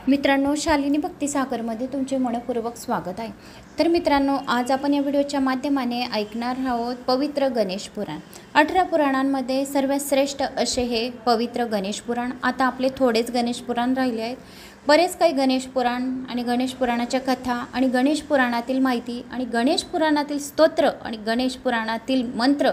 मित्रांनो, शालिनी भक्तिसागरमध्ये तुमचे मनपूर्वक स्वागत आहे। तर मित्रांनो, आज आपण या व्हिडिओच्या माध्यमाने ऐकणार आहोत पवित्र गणेश पुराण। 18 पुराणांमध्ये सर्वात श्रेष्ठ असे हे पवित्र गणेश पुराण। आता आपले थोडेच गणेश पुराण राहिले आहेत। बरेच काही गणेश पुराण आणि गणेश पुराणाच्या कथा आणि गणेश पुराणातील माहिती आणि गणेश पुराणातील स्तोत्र आणि गणेश पुराणातील मंत्र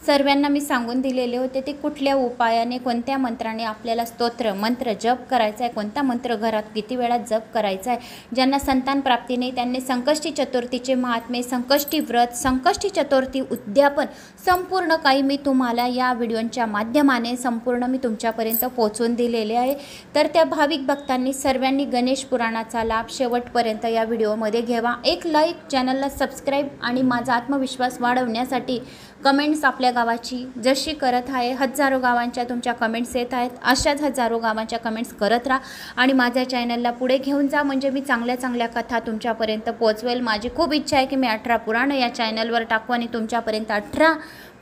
सर्वांना मी सांगून दिलेले होते। ते कुठल्या उपायाने कोणत्या मंत्राने आपल्याला स्तोत्र मंत्र जप करायचा आहे, कोणता मंत्र घरात किती वेळा जप करायचा आहे। ज्यांना संतान प्राप्ती नाही त्यांनी संकष्टी चतुर्थीचे महात्म्य, संकष्टी व्रत, संकष्टी चतुर्थी उद्यापन संपूर्ण काही मी तुम्हाला या व्हिडिओच्या माध्यमाने संपूर्ण मी तुमच्यापर्यंत पोहोचवून दिलेले आहे। तर त्या भाविक भक्तांनी सर्वांनी गणेश पुराणाचा लाभ शेवटपर्यंत या व्हिडिओमध्ये घ्यावा। एक लाईक, चॅनलला सबस्क्राईब आणि माझा आत्मविश्वास वाढवण्यासाठी कमेंट्स आपल्या गावाची जशी करत आहे, हजारो गावांच्या तुमच्या कमेंट्स येत आहेत, अशाच हजारो गावांच्या कमेंट्स करत राहा आणि माझ्या चॅनलला पुढे घेऊन जा, म्हणजे मी चांगल्या चांगल्या कथा तुमच्यापर्यंत पोहोचवेल। माझी खूप इच्छा आहे की मी 18 पुराणे या चॅनलवर टाकू आणि तुमच्यापर्यंत 18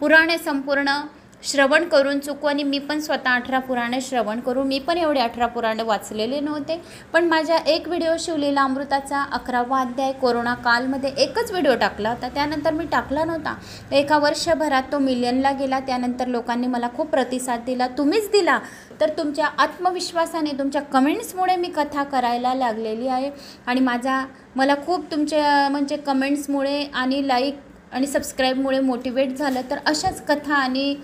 पुराणे संपूर्ण श्रवण करून चुकू आणि मी पण स्वतः 18 पुराणे श्रवण करू। मी पण एवढे 18 पुराणे वाचलेले नव्हते, पण माझ्या एक व्हिडिओ शिवलीला अमृताचा 11वा अध्याय कोरोना कालमध्ये एकच व्हिडिओ टाकला होता, त्यानंतर मी टाकला नव्हता। एका वर्षभरात तो मिलियनला गेला। त्यानंतर लोकांनी मला खूप प्रतिसाद दिला, तुम्हीच दिला। तर तुमच्या आत्मविश्वासाने, तुमच्या कमेंट्समुळे मी कथा करायला लागलेली आहे आणि मला खूप तुमच्या म्हणजे कमेंट्समुळे आणि लाईक आणि सबस्क्राईबमुळे मोटिवेट झालं। तर अशाच कथा आणि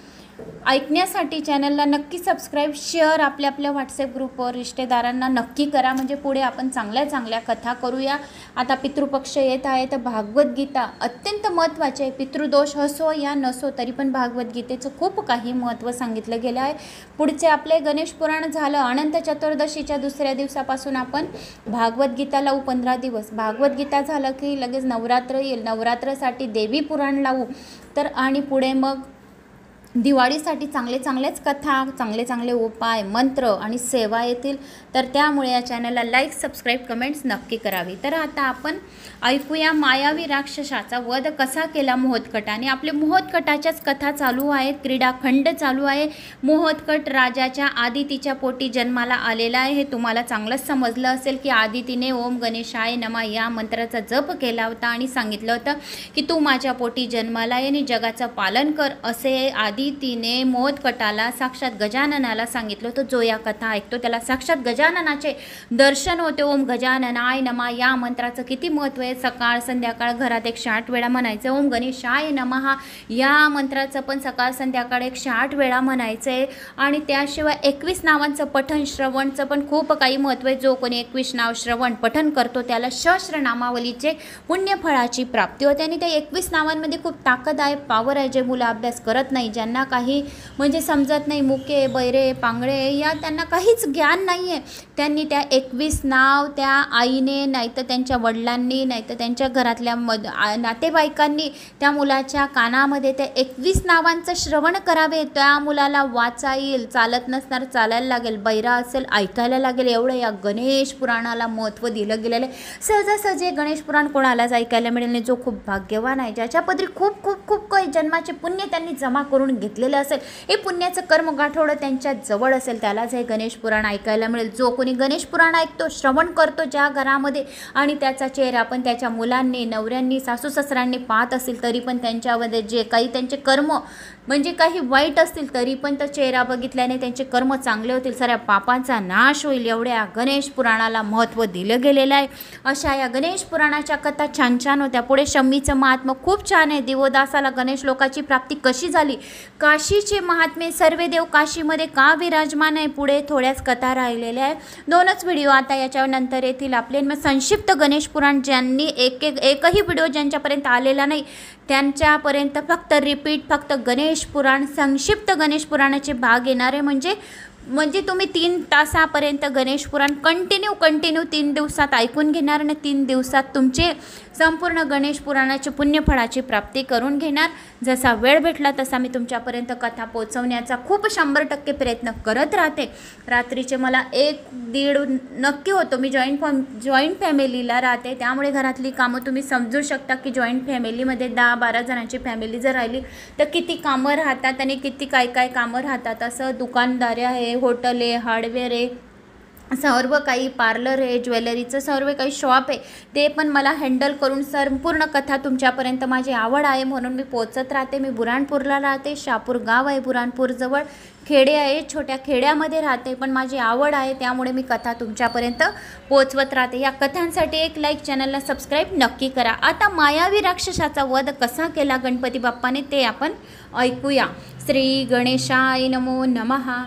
ऐकण्यासाठी चॅनलला नक्की सबस्क्राईब, शेअर आपल्या व्हॉट्सअप ग्रुपवर रिश्तेदारांना नक्की करा, म्हणजे पुढे आपण चांगल्या चांगल्या कथा करूया। आता पितृपक्ष येत आहे तर भागवत गीता अत्यंत महत्त्वाचे आहे। पितृदोष असो या नसो तरी पण भागवत गीतेचं खूप काही महत्त्व सांगितलं गेलं आहे। पुढचे आपले गणेश पुराण झालं, अनंत चतुर्दशीच्या दुसऱ्या दिवसापासून आपण भागवत गीता लावू 15 दिवस। भागवत गीता झालं की लगेच नवरात्र येईल, नवरात्रासाठी देवी पुराण लावू। तर आणि पुढे मग दिवाळीसाठी चांगलेच कथा, चांगले उपाय, मंत्र आणि सेवा येतील। तर त्यामुळे या चॅनलला लाईक, सबस्क्राईब, कमेंट्स नक्की करावी। तर आता आपण ऐकूया मायावी राक्षसाचा वध कसा केला मोहतकटाने। आपले मोहतकटाच्याच कथा चालू आहेत, क्रीडाखंड चालू आहे। मोहतकट राजाच्या आदितीच्या पोटी जन्माला आलेला आहे। हे तुम्हाला चांगलंच समजलं असेल की आदितीने ओम गणेशाय नमः या मंत्राचा जप केला होता आणि सांगितलं होतं की तू माझ्या पोटी जन्माला ये आणि जगाचं पालन कर, असे आदितीने मोहतकटाला साक्षात गजाननाला सांगितलं होतं। जो या कथा ऐकतो त्याला साक्षात गजाननाचे दर्शन होते। ओम गजाननाय नमः या मंत्राचं किती महत्त्व आहे। सकाळ संध्याकाळ घरात 108 वेळा म्हणायचं। ओम गणेशाय नमः या मंत्राचं पण सकाळ संध्याकाळ 108 वेळा म्हणायचं आहे। आणि त्याशिवाय 21 नावांचं पठण श्रवणचं पण खूप काही महत्त्व आहे। जो कोणी 21 नाव श्रवण पठण करतो त्याला सहस्र नामावलीचे पुण्यफळाची प्राप्ती होते। आणि त्या 21 नावांमध्ये खूप ताकद आहे, पावर आहे। जे मुलं अभ्यास करत नाही, ज्यांना काही म्हणजे समजत नाही, मुके बैरे पांगळे या त्यांना काहीच ज्ञान नाही आहे, त्यांनी त्या 21 नाव त्या आईने नाहीतर त्यांच्या वडिलांनी नाहीतर त्यांच्या घरातल्या नातेवाईकांनी त्या मुलाच्या कानामध्ये त्या 21 नावांचं श्रवण करावे। त्या मुलाला वाचा येईल, चालत नसणार चालायला लागेल, बैरा असेल ऐकायला लागेल। एवढं या गणेश पुराणाला महत्त्व दिलं गेलेलं आहे। सहजासहजी गणेश पुराण कोणालाच ऐकायला मिळेल नाही, जो खूप भाग्यवान आहे, ज्याच्या पदरी खूप खूप खूप काही जन्माचे पुण्य त्यांनी जमा करून घेतलेलं असेल, हे पुण्याचं कर्म गाठोडं त्यांच्या जवळ असेल, त्यालाच हे गणेश पुराण ऐकायला मिळेल। जो कोणी गणेश पुराण ऐकतो, श्रवण करतो ज्या घरामध्ये आणि त्याचा चेहरा पण त्याच्या मुलांनी, नवऱ्यांनी, सासू सासऱ्यांनी पाहत असेल तरी पण त्यांच्यामध्ये जे काही त्यांचे कर्म म्हणजे काही वाईट असतील तरी पण तो चेहरा बघितल्याने त्यांचे कर्म चांगले होतील, साऱ्या पापांचा नाश होईल, एवढ्या गणेश पुराणाला महत्त्व दिलं गेलेलं आहे। अशा या गणेश पुराणाच्या कथा छान छान होत्या। पुढे शमीचं महात्म्य खूप छान आहे। दिवोदासाला गणेश लोकाची प्राप्ती कशी झाली, काशीचे महात्म्य, सर्व देव काशीमध्ये का विराजमान आहे, पुढे थोड्याच कथा राहिलेल्या आहे। 2च व्हिडिओ आता याच्यानंतर येतील आपले। संक्षिप्त गणेश पुराण ज्यांनी एकही व्हिडिओ ज्यांच्यापर्यंत आलेला नाही त्यांच्यापर्यंत फक्त रिपीट, फक्त गणेश पुराण, संक्षिप्त गणेश पुराणाचे भाग येणार आहे। म्हणजे तुम्ही 3 तासापर्यंत गणेश पुराण कंटिन्यू 3 दिवसात ऐकून घेणार आणि 3 दिवसात तुमचे संपूर्ण गणेश पुराणाची पुण्यफळाची प्राप्ती करून घेणार। जसा वेळ भेटला तसा मी तुमच्यापर्यंत कथा पोहोचवण्याचा खूप 100% प्रयत्न करत राहते। रात्रीचे मला 1-1.5 नक्की होतो। मी जॉईंट फॅमिलीला राहते, त्यामुळे घरातली कामं तुम्ही समजू शकता की जॉईंट फॅमिलीमध्ये 10-12 जणांची फॅमिली जर राहिली तर किती कामं राहतात आणि किती काय कामं राहतात। असं दुकानदारी आहे, हॉटेल आहे, हार्डवेअर आहे, सर्व काही पार्लर आहे, ज्वेलरीचं सर्व काही शॉप आहे, ते पण मला हँडल करून संपूर्ण कथा तुमच्यापर्यंत माझी आवड आहे म्हणून मी पोचत राहते. मी बुऱ्हाणपूरला राहते, शहापूर गाव आहे बुऱ्हाणपूरजवळ, खेडे आहे, छोट्या खेड्यामध्ये राहते, पण माझी आवड आहे त्यामुळे मी कथा तुमच्यापर्यंत पोचवत राहते. या कथांसाठी एक लाईक, चॅनलला सबस्क्राईब नक्की करा. आता मायावी राक्षसाचा वध कसा केला गणपती बाप्पाने ते आपण ऐकूया. श्री गणेशाय नमो नमः.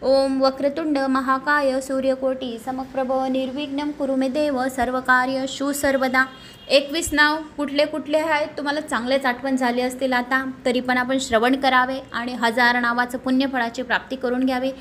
ओम वक्रतुंड महाकाय सूर्यकोटी समप्रभ निर्विघ्नं कुरु मे देव सर्वकार्येषु सर्वदा. 21 नाव कुठले कुठले आहेत तुम्हाला चांगलेच आठवण झाली असतील आता, तरी पण आपण श्रवण करावे आणि 1000 नावाचं पुण्यफळाची प्राप्ती करून घ्यावी.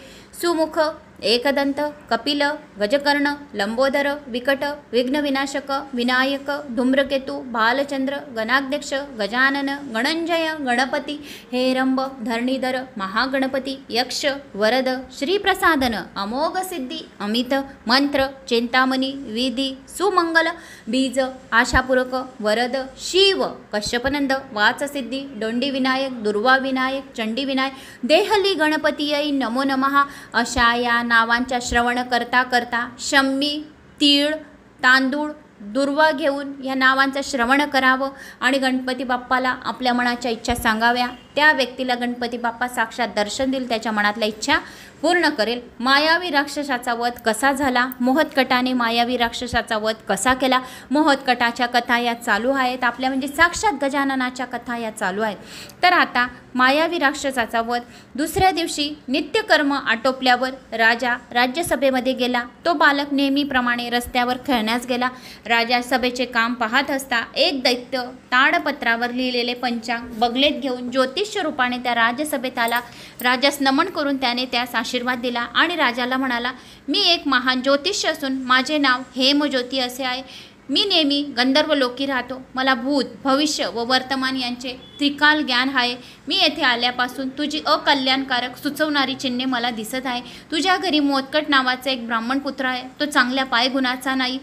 सुमुख, एकदंत, कपिल, गजकर्ण, लंबोदर, विकट, विघ्नविनाशक, विनायक, धूम्रकेतू, बालचंद्र, गणाध्यक्ष, गजानन, गणंजय, गणपती, हेरंब, धरणीधर, महागणपती, यक्ष, वरद, श्रीप्रसादन, अमोघ सिद्धी, अमित, मंत्र, चिंतामणी, विधी, सुमंगल, बीज, आशापूरक, वरद, शिव, कश्यपनंद, वाचसिद्धी, दोंडी विनायक, दुर्वा विनायक, चंडी विनायक, देहली गणपतीयै नमो नमः. अशा या नावांच्या श्रवण करता करता शम्मी, तीळ, तांदूळ, दुर्वा घेऊन या नावांचं श्रवण करावं आणि गणपती बाप्पाला आपल्या मनाच्या इच्छा सांगाव्या. त्या व्यक्तीला गणपती बाप्पा साक्षात दर्शन देईल, त्याच्या मनातल्या इच्छा पूर्ण करेल. मायावी राक्षसाचा वध कसा झाला, मोहतकटाने मायावी राक्षसाचा वध कसा केला, मोहतकटाच्या कथा या चालू आहेत आपल्या, म्हणजे साक्षात गजाननाच्या कथा या चालू आहेत. तर आता मायावी राक्षसाचा वध दुसऱ्या दिवशी नित्यकर्म आटोपल्यावर राजा राज्यसभेमध्ये गेला. तो बालक नेहमीप्रमाणे रस्त्यावर खेळण्यास गेला. राजसभेचे काम पाहत असता एक दैत्य ताडपत्रावर लिहिलेले पंचांग बगलेत घेऊन ज्योतिष्य रूपाने त्या राज्यसभेत आला. राजास नमन करून त्याने त्यास आशीर्वाद दिला आणि राजाला म्हणाला, मी एक महान ज्योतिष्य असून माझे नाव हेमज्योती असे आहे. मी नेहमी गंधर्व लोकी राहतो. मला भूत, भविष्य व वर्तमान यांचे त्रिकाल ज्ञान आहे. मी येथे आल्यापासून तुझी अकल्याणकारक सुचवणारी चिन्हे मला दिसत आहे. तुझ्या घरी मोदकट नावाचा एक ब्राह्मण पुत्र आहे. तो चांगल्या पायगुणाचा नाही,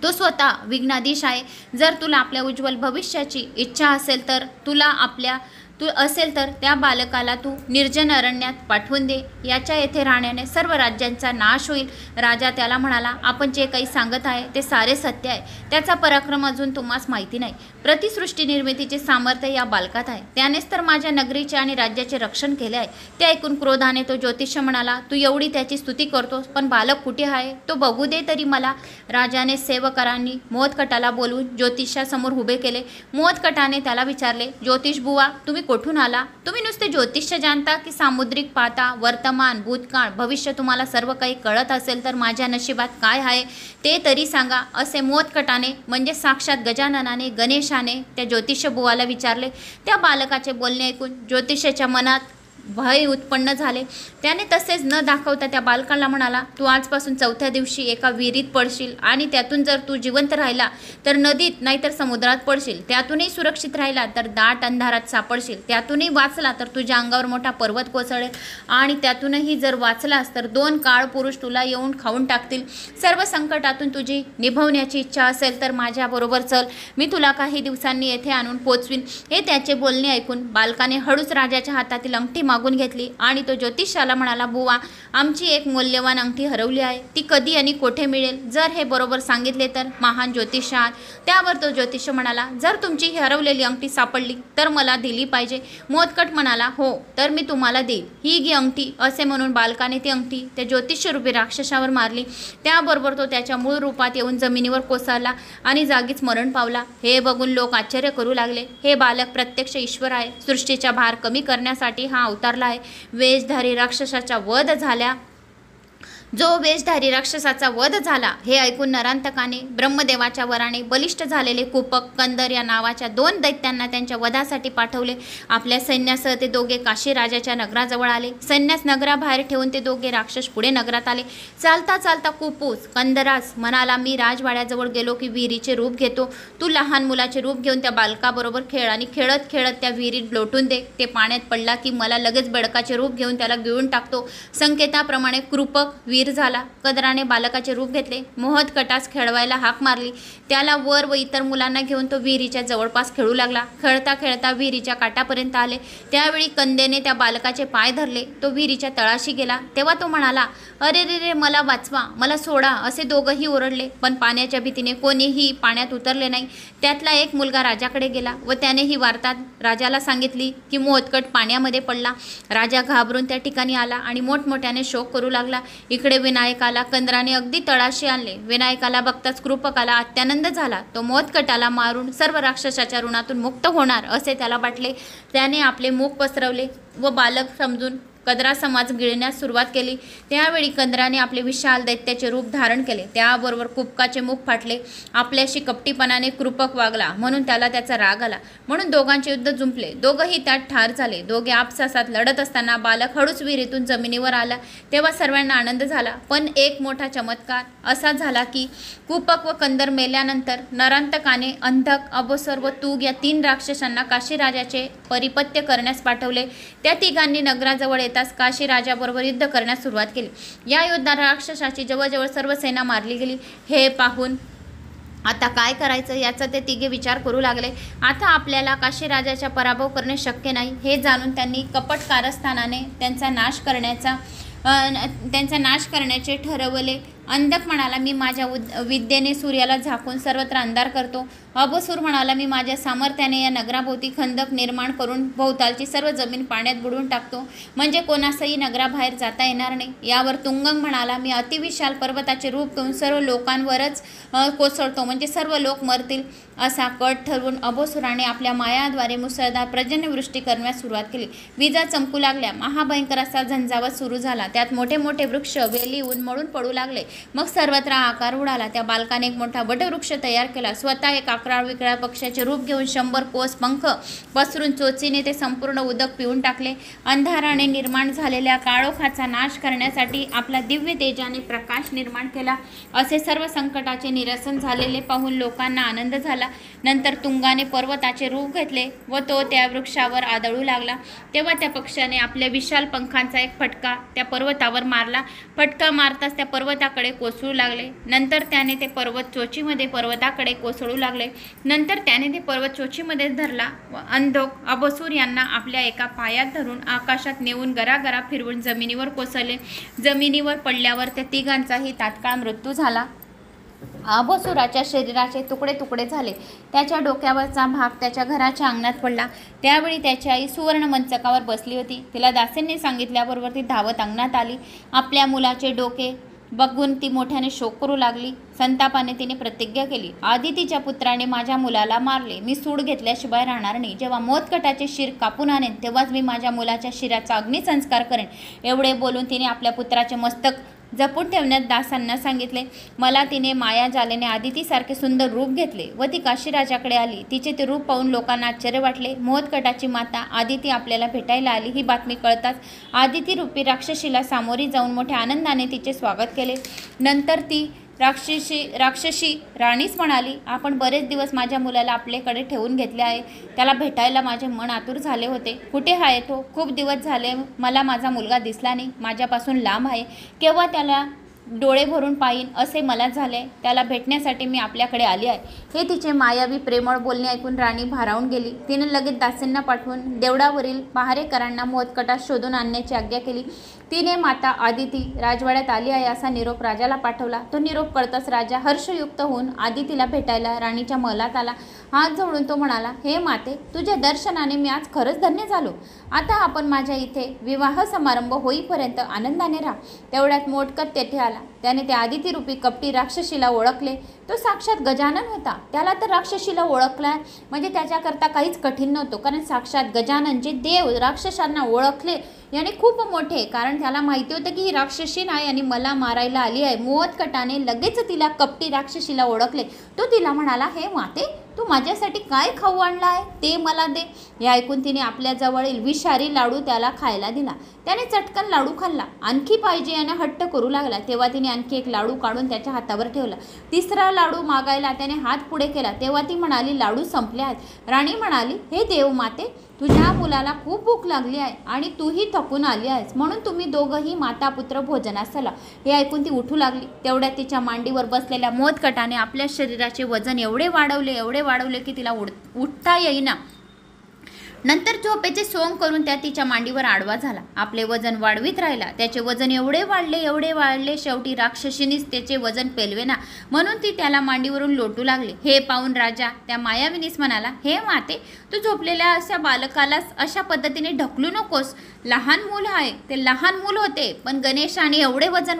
तो स्वतः विघ्नाधीश आहे. जर तुला आपल्या उज्ज्वल भविष्याची इच्छा असेल तर त्या बालकाला तू निर्जन अरण्यात पाठवून दे. याच्या येथे राहण्याने सर्व राज्यांचा नाश होईल. राजा त्याला म्हणाला, आपण जे काही सांगत आहे ते सारे सत्य आहे. त्याचा पराक्रम अजून तुम्हास माहिती नाही. प्रतिसृष्टी निर्मितीचे सामर्थ्य या बालकात आहे. त्यानेच तर माझ्या नगरीचे आणि राज्याचे रक्षण केले आहे. ते ऐकून क्रोधाने तो ज्योतिष्य म्हणाला, तू एवढी त्याची स्तुती करतोस, पण बालक कुठे आहे तो बघू दे तरी मला. राजाने सेवकांनी मोहतकटाला बोलवून ज्योतिषासमोर उभे केले. मोहतकटाने त्याला विचारले, ज्योतिष बुवा, तुम्ही कुठून आला? तुम्ही नुसते ज्योतिष्य जाणता की सामुद्रिक पाहता? वर्तमान, भूतकाळ, भविष्य तुम्हाला सर्व काही कळत असेल तर माझ्या नशिबात काय आहे ते तरी सांगा. असे मोहतकटाने म्हणजे साक्षात गजाननाने, गणेशाने त्या ज्योतिष्य बुवाला विचारले. त्या बालकाचे बोलणे ऐकून ज्योतिषाच्या मनात भय उत्पन्न झाले. त्याने तसेच न दाखवता त्या बालकाला म्हणाला, तू आजपासून 4थ्या दिवशी एका विहिरीत पडशील आणि त्यातून जर तू जिवंत राहिला तर नदीत नाहीतर समुद्रात पडशील. त्यातूनही सुरक्षित राहिला तर दाट अंधारात सापडशील. त्यातूनही वाचला तर तुझ्या अंगावर मोठा पर्वत कोसळेल आणि त्यातूनही जर वाचलास तर 2 काळ पुरुष तुला येऊन खाऊन टाकतील. सर्व संकटातून तुझी निभवण्याची इच्छा असेल तर माझ्याबरोबर चल, मी तुला काही दिवसांनी येथे आणून पोचवीन. हे त्याचे बोलणे ऐकून बालकाने हळूच राजाच्या हातातील अंगठी मागून घेतली आणि तो ज्योतिषाला म्हणाला, बुवा, आमची एक मौल्यवान अंगठी हरवली आहे. ती कधी आणि कोठे मिळेल? जर हे बरोबर सांगितले तर महान ज्योतिष आहात. त्यावर तो ज्योतिष म्हणाला, जर तुमची ही हरवलेली अंगठी सापडली तर मला दिली पाहिजे. मोदकट म्हणाला, हो, तर मी तुम्हाला देईल. ही घे अंगठी. असे म्हणून बालकाने ती अंगठी त्या ज्योतिषरूपी राक्षसावर मारली. त्याबरोबर तो त्याच्या मूळ रूपात येऊन जमिनीवर कोसळला आणि जागीच मरण पावला. हे बघून लोक आश्चर्य करू लागले. हे बालक प्रत्यक्ष ईश्वर आहे. सृष्टीचा भार कमी करण्यासाठी हा अवतारला आहे. वेशधारी राक्षसाचा वध झाला. जो वेशधारी राक्षसाचा वध झाला हे ऐकून नरांतकाने ब्रह्मदेवाच्या वराने बलिष्ठ झालेले कुपक कंदर या नावाच्या 2 दैत्यांना त्यांच्या वधासाठी पाठवले. आपल्या सैन्यासह ते दोघे काशी राजाच्या नगराजवळ आले. सैन्यास नगराबाहेर ठेवून ते दोघे राक्षस पुढे नगरात आले. चालता चालता कुपूस कंदरास म्हणाला, मी राजवाड्याजवळ गेलो की विहिरीचे रूप घेतो. तू लहान मुलाचे रूप घेऊन त्या बालकाबरोबर खेळ आणि खेळत खेळत त्या विहिरीत लोटून दे. ते पाण्यात पडला की मला लगेच बेडकाचे रूप घेऊन त्याला गिळून टाकतो. संकेताप्रमाणे कृपक वीर झाला. कंदराने बालकाचे रूप घेतले, मोहत कटास खेळवायला हाक मारली. त्याला वर व इतर मुलांना घेऊन तो विहिरीच्या जवळपास खेळू लागला. खेळता खेळता विहिरीच्या काठापर्यंत आले. त्यावेळी कंदेने त्या बालकाचे पाय धरले. तो विहिरीच्या तळाशी गेला. तेव्हा तो म्हणाला, अरे रे रे, मला वाचवा, मला सोडा. असे दोघंही ओरडले, पण पाण्याच्या भीतीने कोणीही पाण्यात उतरले नाही. त्यातला एक मुलगा राजाकडे गेला व त्याने ही वार्ता राजाला सांगितली की मोहतकट पाण्यामध्ये पडला. राजा घाबरून त्या ठिकाणी आला आणि मोठमोठ्याने शोक करू लागला. इकडे विनायकाला कंदराने अगदी तळाशी आणले. विनायकाला बघताच कृपकाला अत्यानंद झाला. तो मोहतकटाला मारून सर्व राक्षसाच्या ऋणातून मुक्त होणार असे त्याला वाटले. त्याने आपले मुख पसरवले व बालक समजून कंदरा समाज गिळण्यास सुरुवात केली. त्यावेळी कंदराने आपले विशाल दैत्याचे रूप धारण केले. त्याबरोबर कुपकाचे मुख फाटले. आपल्याशी कपटीपणाने कृपक वागला म्हणून त्याला त्याचा राग आला. म्हणून दोघांचे युद्ध जुंपले. दोघंही त्यात ठार झाले. दोघे आपसासात लढत असताना बालक हळूच विहिरीतून जमिनीवर आला. तेव्हा सर्वांना आनंद झाला. पण एक मोठा चमत्कार असा झाला की कुपक व कंदर मेल्यानंतर नरांतकाने अंधक, अबोसर व तूग या 3 राक्षसांना काशीराजाचे परिपत्य करण्यास पाठवले. त्या तिघांनी नगराजवळ येताच काशी राजाबरोबर युद्ध करण्यास सुरुवात केली. या युद्धात राक्षसाची जवळजवळ सर्व सेना मारली गेली. हे पाहून आता काय करायचं याचा ते तिघे विचार करू लागले. आता आपल्याला काशी राजाचा पराभव करणे शक्य नाही हे जाणून त्यांनी कपट कारस्थानाने त्यांचा नाश करण्याचे ठरवले. अंधक म्हणाला, मी माझ्या विद्येने सूर्याला झाकून सर्वत्र अंधार करतो. अबसूर म्हणाला, मी माझ्या सामर्थ्याने या नगराभोवती खंदक निर्माण करून भोवतालची सर्व जमीन पाण्यात बुडवून टाकतो, म्हणजे कोणासही नगराबाहेर जाता येणार नाही. यावर तुंगंग म्हणाला, मी अतिविशाल पर्वताचे रूप घेऊन सर्व लोकांवरच कोसळतो, म्हणजे सर्व लोक मरतील. असा कट ठरवून अबोसुराने आपल्या मायाद्वारे मुसळधार पर्जन्यवृष्टी करण्यास सुरुवात केली. विजा चमकू लागल्या. महाभयंकर असा झंझावात सुरू झाला. त्यात मोठे मोठे वृक्ष वेली उन्मळून पडू लागले. मग सर्वत्र आकार उडाला. त्या बालकाने एक मोठा वटवृक्ष तयार केला. स्वतः एक अकराळ विकराळ पक्षाचे रूप घेऊन 100 कोस पंख पसरून चोचीने ते संपूर्ण उदक पिऊन टाकले. अंधाराने निर्माण झालेल्या काळोखाचा नाश करण्यासाठी आपला दिव्य तेजाने प्रकाश निर्माण केला. असे सर्व संकटाचे निरसन झालेले पाहून लोकांना आनंद झाला. नंतर तुंगाने पर्वताचे रूप घेतले व तो त्या वृक्षावर आदळू लागला. तेव्हा त्या पक्षाने आपल्या विशाल पंखांचा एक फटका त्या पर्वतावर मारला. फटका मारताच त्या पर्वताकडे कोसळू लागले. नंतर त्याने ते पर्वत चोचीमध्ये पर्वताकडे कोसळू लागले. नंतर त्याने ते पर्वत चोचीमध्ये धरला व अंधोक अबसूर यांना आपल्या एका पायात धरून आकाशात नेऊन गरागरा फिरवून जमिनीवर कोसळले. जमिनीवर पडल्यावर त्या तिघांचाही तात्काळ मृत्यू झाला. अबोसुराच्या शरीराचे तुकडे तुकडे झाले. त्याच्या डोक्यावरचा भाग त्याच्या घराच्या अंगणात पडला. त्यावेळी त्याची आई सुवर्ण मंचकावर बसली होती. तिला दासींनी सांगितल्याबरोबर ती धावत अंगणात आली. आपल्या मुलाचे डोके बघून ती मोठ्याने शोक करू लागली. संतापाने तिने प्रतिज्ञा केली, आदितीच्या पुत्राने माझ्या मुलाला मारले. मी सूड घेतल्याशिवाय राहणार नाही. जेव्हा मोदकटाचे शिर कापून आणेन तेव्हाच मी माझ्या मुलाच्या शिराचा अग्निसंस्कार करेन. एवढे बोलून तिने आपल्या पुत्राचे मस्तक जपून ठेवण्यात दासांना सांगितले. मला तिने माया जालेने आदितीसारखे सुंदर रूप घेतले व ती काशीराजाकडे आली. तिचे ते रूप पाहून लोकांना आश्चर्य वाटले. मोदकटाची माता आदिती आपल्याला भेटायला आली ही बातमी कळताच आदिती रूपी राक्षसीला सामोरी जाऊन मोठ्या आनंदाने तिचे स्वागत केले. नंतर ती राक्षसी राणीच म्हणाली, आपण बरेच दिवस माझ्या मुलाला आपल्याकडे ठेवून घेतले आहे. त्याला भेटायला माझे मन आतुर झाले होते. कुठे आहे तो? खूप दिवस झाले मला माझा मुलगा दिसला नाही. माझ्यापासून लांब आहे. केव्हा त्याला डोळे भरून पाहीन असे मला झाले. त्याला भेटण्यासाठी मी आपल्याकडे आली आहे. हे तिचे मायावी प्रेमळ बोलणे ऐकून राणी भारावून गेली. तिने लगेच दासींना पाठवून देवळावरील पहारेकरांना मोदकटात शोधून आणण्याची आज्ञा केली. तिने माता आदिती राजवाड्यात आली आहे असा निरोप राजाला पाठवला. तो निरोप कळताच राजा हर्षयुक्त होऊन आदितीला भेटायला राणीच्या महलात आला. हात जोडून तो म्हणाला, हे माते, तुझ्या दर्शनाने मी आज खरंच धन्य झालो. आता आपण माझ्या इथे विवाह समारंभ होईपर्यंत आनंदाने राहा. तेवढ्यात मोटकत तेथे आला. त्याने त्या आदिती रूपी कपटी राक्षसीला ओळखले. तो साक्षात गजानन होता. त्याला तर राक्षसीला ओळखला म्हणजे त्याच्याकरता काहीच कठीण नव्हतं, कारण साक्षात गजानन जे देव राक्षसांना ओळखले याने खूप मोठे, कारण त्याला माहिती होतं की ही राक्षसी नाही आणि मला मारायला आली आहे. मोदकटाने लगेच तिला कपटी राक्षसीला ओळखले. तो तिला म्हणाला, हे माते, तू माझ्यासाठी काय खाऊ आणला आहे ते मला दे. हे ऐकून तिने आपल्या जवळील विषारी लाडू त्याला खायला दिला. त्याने चटकन लाडू खाल्ला. आणखी पाहिजे याने हट्ट करू लागला. तेव्हा तिने आणखी एक लाडू काढून त्याच्या हातावर ठेवला. तिसरा लाडू मागायला त्याने हात पुढे केला. तेव्हा ती म्हणाली, लाडू संपले आहेत. राणी म्हणाली, हे देव माते, तुझ्या मुलाला खूप भूक लागली आहे आणि तूही थकून आली आहेस, म्हणून तुम्ही दोघंही माता पुत्र भोजनास चला. हे ऐकून ती उठू लागली. तेवढ्यात तिच्या मांडीवर बसलेल्या मोदकटाने आपल्या शरीराचे वजन एवढे वाढवले की तिला उठता येईना. नंतर झोपेचे सोंग करून त्या तिच्या मांडीवर आडवा झाला. आपले वजन वाढवीत राहिला. त्याचे वजन एवढे वाढले, शेवटी राक्षसीनीच त्याचे वजन पेलवेना म्हणून ती त्याला मांडीवरून लोटू लागली. हे पाहून राजा त्या मायाविनीस म्हणाला, हे माते, तू झोपलेल्या अशा बालकालाच अशा पद्धतीने ढकलू नकोस. लहान मूल आहे. ते लहान मूल होते, पण गणेशाने एवढे वजन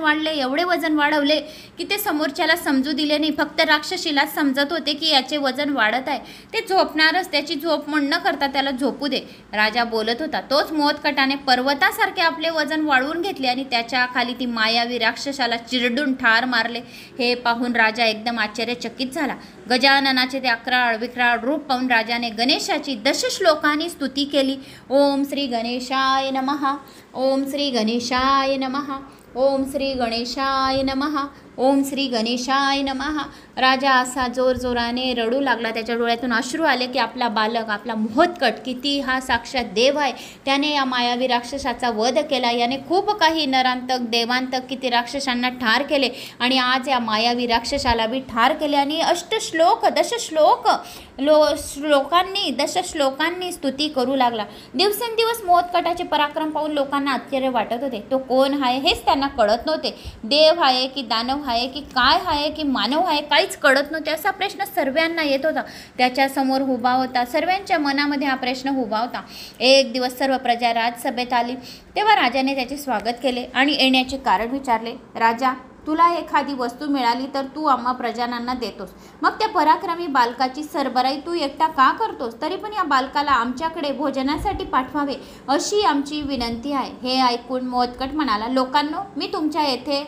वाढवले की ते समोरच्याला समजू दिले नाही. फक्त राक्षसीलाच समजत होते की याचे वजन वाढत आहे. ते झोपणारच, त्याची झोप न करता त्याला झोपू दे. राजा बोलत होता. तोच मोदकटाने पर्वतासारखे आपले वजन वाढवून घेतले आणि त्याच्या खाली ती मायावी राक्षसाला चिरडून ठार मारले. हे पाहून राजा एकदम आश्चर्यचकित झाला. गजाननाचे ते अक्राळ विक्राळ रूप पाहून राजाने गणेशाची दशश्लोकांनी स्तुती केली. ओम श्री गणेशाय नमः, ओम श्री गणेशाय नमः, ओम श्री गणेशाय नमः, ओम श्री गणेशाय नमः. राजा असा जोरजोराने रडू लागला. त्याच्या डोळ्यातून अश्रू आले की आपला बालक, आपला मोहतकट किती हा साक्षात देव आहे. त्याने या मायावी राक्षसाचा वध केला. याने खूप काही नरांतक देवांतक किती राक्षसांना ठार केले आणि आज या मायावी राक्षसाला बी ठार केले. आणि दशश्लोकांनी स्तुती करू लागला. दिवसेंदिवस मोहतकटाचे पराक्रम पाहून लोकांना आश्चर्य वाटत होते. तो कोण आहे हेच त्यांना कळत नव्हते. देव आहे की दानव आहे की काय आहे की मानव आहे काहीच कळत नव्हते. असा प्रश्न सर्वांना येत होता. त्याच्या समोर उभा होता. सर्वांच्या मनामध्ये हा प्रश्न उभा होता. एक दिवस सर्व प्रजा राजसभेत आली. तेव्हा राजाने त्याचे स्वागत केले आणि येण्याचे कारण विचारले. राजा, तुला एखादी वस्तू मिळाली तर तू आम्हा प्रजानांना देतोस, मग त्या पराक्रमी बालकाची सरबराई तू एकटा का करतोस? तरी पण या बालकाला आमच्याकडे भोजनासाठी पाठवावे अशी आमची विनंती आहे. हे ऐकून मोदकट म्हणाला, लोकांनो, मी तुमच्या येथे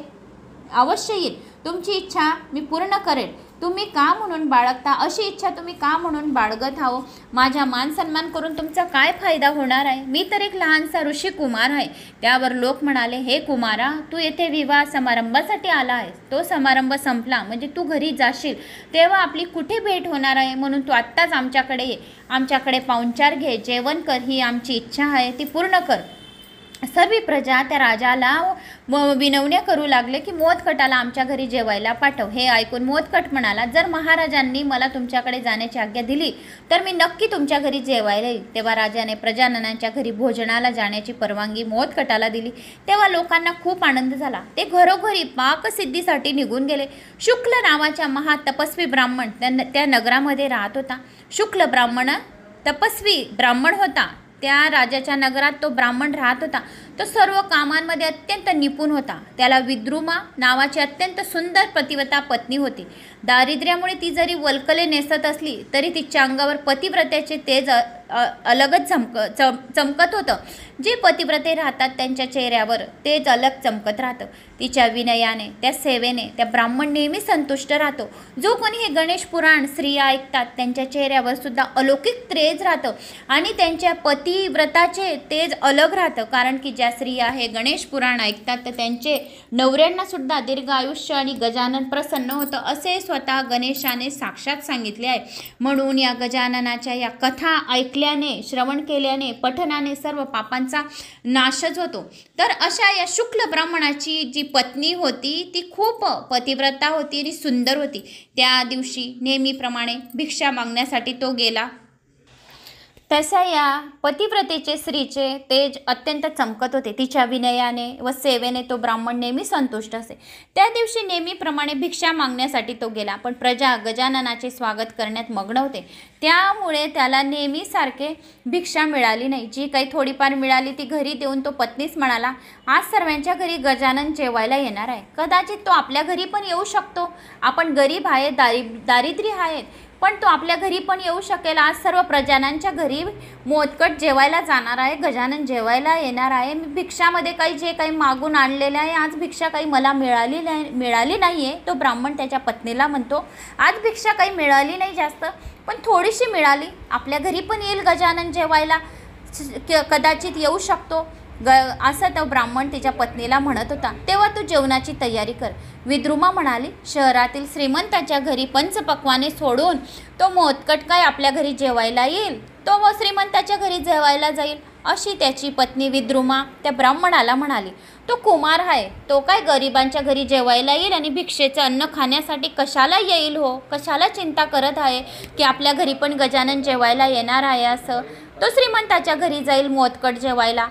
अवश्य येईल. तुमची इच्छा मी पूर्ण करेन. तुम्ही का म्हणून बाळगता? अशी इच्छा तुम्ही का म्हणून बाळगत आहो? माझा मान सन्मान करून तुमचा काय फायदा होणार आहे? मी तर एक लहानसा ऋषी कुमार आहे. त्यावर लोक म्हणाले, हे कुमारा, तू येथे विवाह समारंभासाठी आला आहेस. तो समारंभ संपला म्हणजे तू घरी जाशील तेव्हा आपली कुठे भेट होणार आहे? म्हणून तू आत्ताच आमच्याकडे ये. आमच्याकडे पाहुणचार घे, जेवण कर. ही आमची इच्छा आहे, ती पूर्ण कर. सर्व प्रजा त्या राजाला विनवण्या करू लागले की मोदकटाला आमच्या घरी जेवायला पाठव. हे ऐकून मोदकट म्हणाला, जर महाराजांनी मला तुमच्याकडे जाण्याची आज्ञा दिली तर मी नक्की तुमच्या घरी जेवायला येईल. तेव्हा राजाने प्रजाननांच्या घरी भोजनाला जाण्याची परवानगी मोदकटाला दिली. तेव्हा लोकांना खूप आनंद झाला. ते घरोघरी पाकसिद्धीसाठी निघून गेले. शुक्ल नावाच्या महातपस्वी ब्राह्मण त्या नगरामध्ये राहत होता. शुक्ल ब्राह्मण तपस्वी ब्राह्मण होता. त्या राजाच्या नगरात तो ब्राह्मण राहत होता. तो सर्व कामांमध्ये अत्यंत निपुण होता. त्याला विद्रुमा नावाची अत्यंत सुंदर पतिव्रता पत्नी होती. दारिद्र्यामुळे ती जरी वल्कले नेसत असली तरी तिच्या अंगावर पतिव्रतेचे तेज अलगच चमकत होतं. जे पतिव्रते राहतात त्यांच्या चेहऱ्यावर तेज अलग चमकत राहतं. तिच्या विनयाने, त्या सेवेने त्या ब्राह्मण नेहमी संतुष्ट राहतो. जो कोणी हे गणेश पुराण स्त्रिया ऐकतात त्यांच्या चेहऱ्यावर सुद्धा अलौकिक तेज राहतं आणि त्यांच्या पतिव्रताचे तेज अलग राहतं. कारण की ज्या स्त्रिया हे गणेश पुराण ऐकतात तर त्यांचे नवऱ्यांना सुद्धा दीर्घ आयुष्य आणि गजानन प्रसन्न होतं असे स्वतः गणेशाने साक्षात सांगितले आहे. म्हणून या गजाननाच्या या कथा ऐकल्याने, श्रवण केल्याने, पठनाने सर्व पापांचा नाशच होतो. तर अशा या शुक्ल ब्राह्मणाची जी पत्नी होती ती खूप पतिव्रता होती आणि सुंदर होती. त्या दिवशी नेहमीप्रमाणे भिक्षा मागण्यासाठी तो गेला. तसा या पतिव्रतेचे स्त्रीचे तेज अत्यंत चमकत होते. तिच्या विनयाने व सेवेने तो ब्राह्मण नेहमी संतुष्ट असे. त्या दिवशी नेहमीप्रमाणे भिक्षा मागण्यासाठी तो गेला. पण प्रजा गजाननाचे स्वागत करण्यात मग्न होते. त्यामुळे त्याला नेहमीसारखे भिक्षा मिळाली नाही. जी काही थोडीफार मिळाली ती घरी देऊन तो पत्नीस म्हणाला, आज सर्वांच्या घरी गजानन जेवायला येणार आहे. कदाचित तो आपल्या घरी पण येऊ शकतो. आपण गरीब आहेत, दारिद्र्य आहेत. पण तो आपल्या घरी पण येऊ शकेल. आज सर्व प्रजानांच्या घरी मोदकट जेवायला जाणार आहे, गजानन जेवायला येणार आहे. मी भिक्षामध्ये जे काही मागून आणलेलं आहे, आज भिक्षा काही मला मिळाली नाही आहे. तो ब्राह्मण त्याच्या पत्नीला म्हणतो, आज भिक्षा काही मिळाली नाही जास्त, पण थोडीशी मिळाली. आपल्या घरी पण येईल गजानन जेवायला, कदाचित येऊ शकतो असं तो ब्राह्मण तिच्या पत्नीला म्हणत होता. तेव्हा तू जेवणाची तयारी कर. विद्रुमा म्हणाली, शहरातील श्रीमंताच्या घरी पंचपक्वाने सोडून तो मोदकट काय आपल्या घरी जेवायला येईल? तो व श्रीमंताच्या घरी जेवायला जाईल. अशी त्याची पत्नी विद्रुमा त्या ब्राह्मणाला म्हणाली. तो कुमार आहे, तो काय गरिबांच्या घरी जेवायला येईल आणि भिक्षेचं अन्न खाण्यासाठी कशाला येईल हो? कशाला चिंता करत आहे की आपल्या घरी पण गजानन जेवायला येणार आहे असं? तो श्रीमंताच्या घरी जाईल मोदकट जेवायला.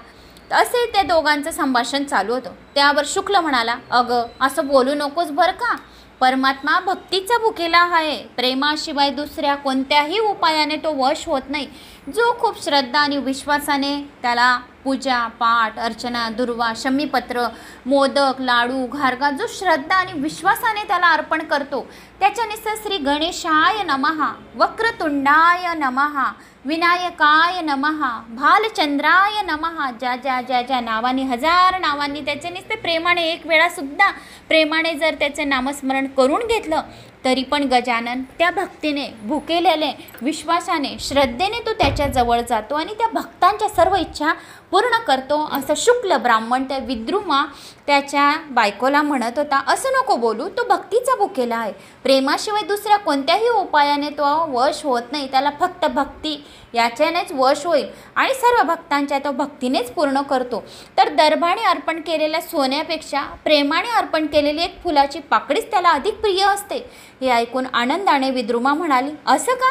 असे त्या दोघांचं संभाषण चालू होतं. त्यावर शुक्ल म्हणाला, अगं असं बोलू नकोस बरं का. परमात्मा भक्तीचा भुकेला आहे. प्रेमाशिवाय दुसऱ्या कोणत्याही उपायाने तो वश होत नाही. जो खूप श्रद्धा आणि विश्वासाने त्याला पूजा पाठ अर्चना दुर्वा शमीपत्र मोदक लाडू घारगा जो श्रद्धा आणि विश्वासाने त्याला अर्पण करतो, त्याच्याने श्री गणेशाय नमः, वक्रतुंडाय नमः, विनायकाय नमः, भालचंद्राय नमः, ज्या नावांनी हजार नावांनी त्याचे नुसते प्रेमाने एक वेळासुद्धा प्रेमाने जर त्याचे नामस्मरण करून घेतलं तरी पण गजानन त्या भक्तीने भुकेलेले विश्वासाने श्रद्धेने तो त्याच्या जवळ जातो आणि त्या भक्तांच्या सर्व इच्छा पूर्ण करतो. असं शुक्ल ब्राह्मण त्या विद्रुमा त्याच्या बायकोला म्हणत होता. असं नको बोलू, तो भक्तीचा भुकेला आहे. प्रेमाशिवाय दुसऱ्या कोणत्याही उपायाने तो वश होत नाही. त्याला फक्त भक्ती याच्यानेच वश होईल आणि सर्व भक्तांच्या तो भक्तीनेच पूर्ण करतो. तर दर्भाने अर्पण केलेल्या सोन्यापेक्षा प्रेमाने अर्पण केलेली एक फुलाची पाकळीच त्याला अधिक प्रिय असते. हे ऐकून आनंदाने विद्रुमा म्हणाली, असं का?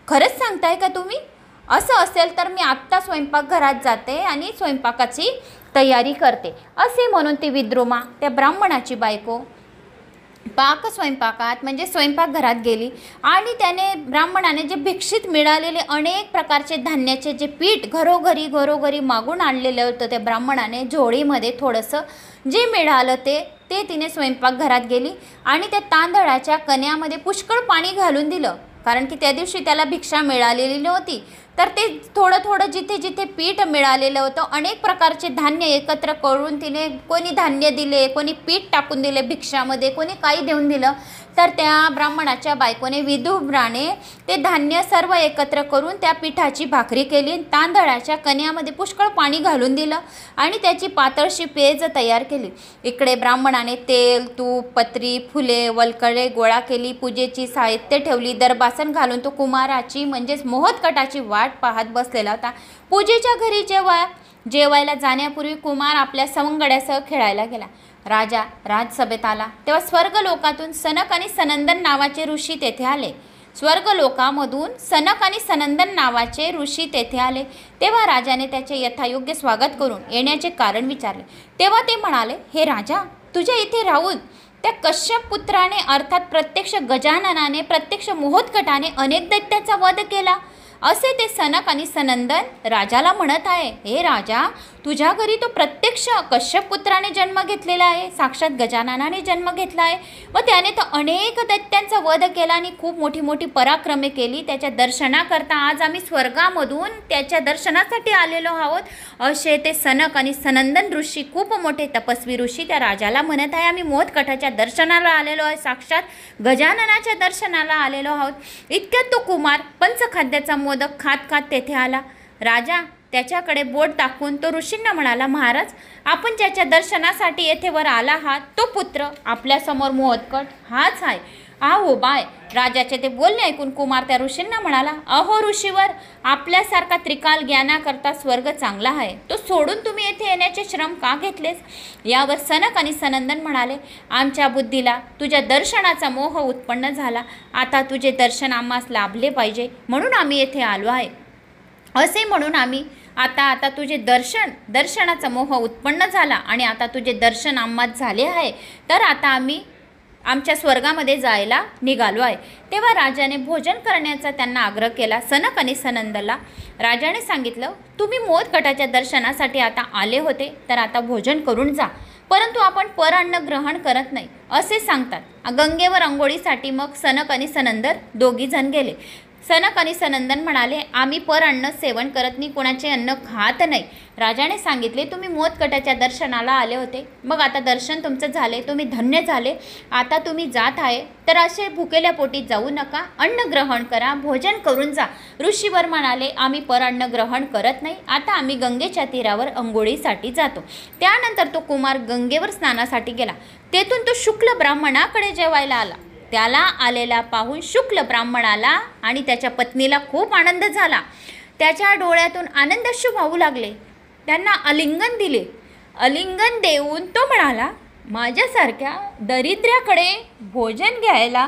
खरंच सांगताय का तुम्ही? असं असेल तर मी आत्ता स्वयंपाकघरात जाते आणि स्वयंपाकाची तयारी करते. असे म्हणून ती विद्रुमा त्या ब्राह्मणाची बायको स्वयंपाकात म्हणजे स्वयंपाकघरात गेली आणि त्याने ब्राह्मणाने जे भिक्षित मिळालेले अनेक प्रकारचे धान्याचे जे पीठ घरोघरी मागून आणलेलं होतं त्या ब्राह्मणाने झोळीमध्ये थोडंसं जे मिळालं ते तिने स्वयंपाकघरात गेली आणि त्या तांदळाच्या कण्यामध्ये पुष्कळ पाणी घालून दिलं. कारण की त्या दिवशी त्याला भिक्षा मिळालेली नव्हती. तर ते थोडं जिथे पीठ मिळालेलं होतं अनेक प्रकारचे धान्य एकत्र करून तिने कोणी धान्य दिले, कोणी पीठ टाकून दिले भिक्षामध्ये, कोणी काही देऊन दिलं. तर त्या ब्राह्मणाच्या बायकोने विदुराने ते धान्य सर्व एकत्र करून त्या पिठाची भाकरी केली. तांदळाच्या कण्यामध्ये पुष्कळ पाणी घालून दिलं आणि त्याची पातळशी पेज तयार केली. इकडे ब्राह्मणाने तेल तूप पत्री फुले वलकडे गोळा केली. पूजेची साहित्य ठेवली. दरबासन घालून तो कुमाराची म्हणजेच मोहतकटाची वाट पाहत बसलेला होता. पूजेच्या घरी जेवायला जाण्यापूर्वी कुमार आपल्या सवंगड्यासह खेळायला गेला. राजा राजसभेत आला तेव्हा स्वर्गलोकातून सनक आणि सनंदन नावाचे ऋषी तेथे आले. स्वर्गलोकामधून सनक आणि सनंदन नावाचे ऋषी तेथे आले. तेव्हा राजाने त्याचे यथायोग्य स्वागत करून येण्याचे कारण विचारले. तेव्हा ते म्हणाले, हे राजा, तुझ्या इथे राहून त्या कश्यप पुत्राने अर्थात प्रत्यक्ष गजाननाने प्रत्यक्ष मोहतकटाने अनेक दैत्याचा वध केला असे ते सनक आणि सनंदन राजाला म्हणत आहे. हे राजा, तुझ्या घरी तो प्रत्यक्ष कश्यप पुत्राने जन्म घेतलेला आहे, साक्षात गजाननाने जन्म घेतला आहे व त्याने तर अनेक दैत्यांचा वध केला आणि खूप मोठी पराक्रमे केली. त्याच्या दर्शनाकरता आज आम्ही स्वर्गामधून त्याच्या दर्शनासाठी आलेलो आहोत असे ते सनक आणि सनंदन ऋषी खूप मोठे तपस्वी ऋषी त्या राजाला म्हणत आहे. आम्ही मोहतकटाच्या दर्शनाला आलेलो आहे, साक्षात गजाननाच्या दर्शनाला आलेलो आहोत. इतक्यात तो कुमार पंचखाद्याचा मोदक खात तेथे आला. राजा त्याच्याकडे बोट टाकून तो ऋषींना म्हणाला, महाराज, आपण ज्याच्या दर्शनासाठी येथे वर आला आहात तो पुत्र आपल्यासमोर मोहतकट हाच आहे, हा उभा आहे. राजाचे ते बोलणे ऐकून कुमार त्या ऋषींना म्हणाला, अहो ऋषीवर, आपल्यासारखा त्रिकाल ज्ञानाकरता स्वर्ग चांगला आहे, तो सोडून तुम्ही येथे येण्याचे श्रम का घेतलेस? यावर सनक आणि सनंदन म्हणाले, आमच्या बुद्धीला तुझ्या दर्शनाचा मोह उत्पन्न झाला. आता तुझे दर्शन आम्हास लाभले पाहिजे म्हणून आम्ही येथे आलो आहे. असे म्हणून आम्ही आता तुझे दर्शनाचा मोह उत्पन्न झाला आणि आता तुझे दर्शन आम्हास झाले आहे, तर आता आम्ही आमच्या स्वर्गामध्ये जायला निघालो आहे. तेव्हा राजाने भोजन करण्याचा त्यांना आग्रह केला. सनक आणि सनंदला राजाने सांगितलं, तुम्ही मोहतकटाच्या दर्शनासाठी आता आले होते तर आता भोजन करून जा, परंतु आपण परान्न ग्रहण करत नाही असे सांगतात। गंगेवर अंघोळीसाठी मग सनक आणि सनंदर दोघी जण गेले। सनक आणि सनंदन म्हणाले, आम्ही परान्न सेवन करत नाही, कोणाचे अन्न खात नाही। राजाने सांगितले, तुम्ही मोदकटाच्या दर्शनाला आले होते, मग आता दर्शन तुमचं झाले, तुम्ही धन्य झाले, आता तुम्ही जात आहे तर असे भुकेल्या पोटी जाऊ नका, अन्न ग्रहण करा, भोजन करून जा। ऋषीवर म्हणाले, आम्ही परान्न ग्रहण करत नाही, आता आम्ही गंगेच्या तीरावर अंघोळीसाठी जातो। त्यानंतर तो कुमार गंगेवर स्नानासाठी गेला। तेथून तो शुक्ल ब्राह्मणाकडे जेवायला आला। त्याला आलेला पाहून शुक्ल ब्राह्मणाला आणि त्याच्या पत्नीला खूप आनंद झाला। त्याच्या डोळ्यातून आनंदाश्रू वाहू लागले। त्यांना आलिंगन दिले। आलिंगन देऊन तो म्हणाला, माझ्यासारख्या दरिद्र्याकडे भोजन घ्यायला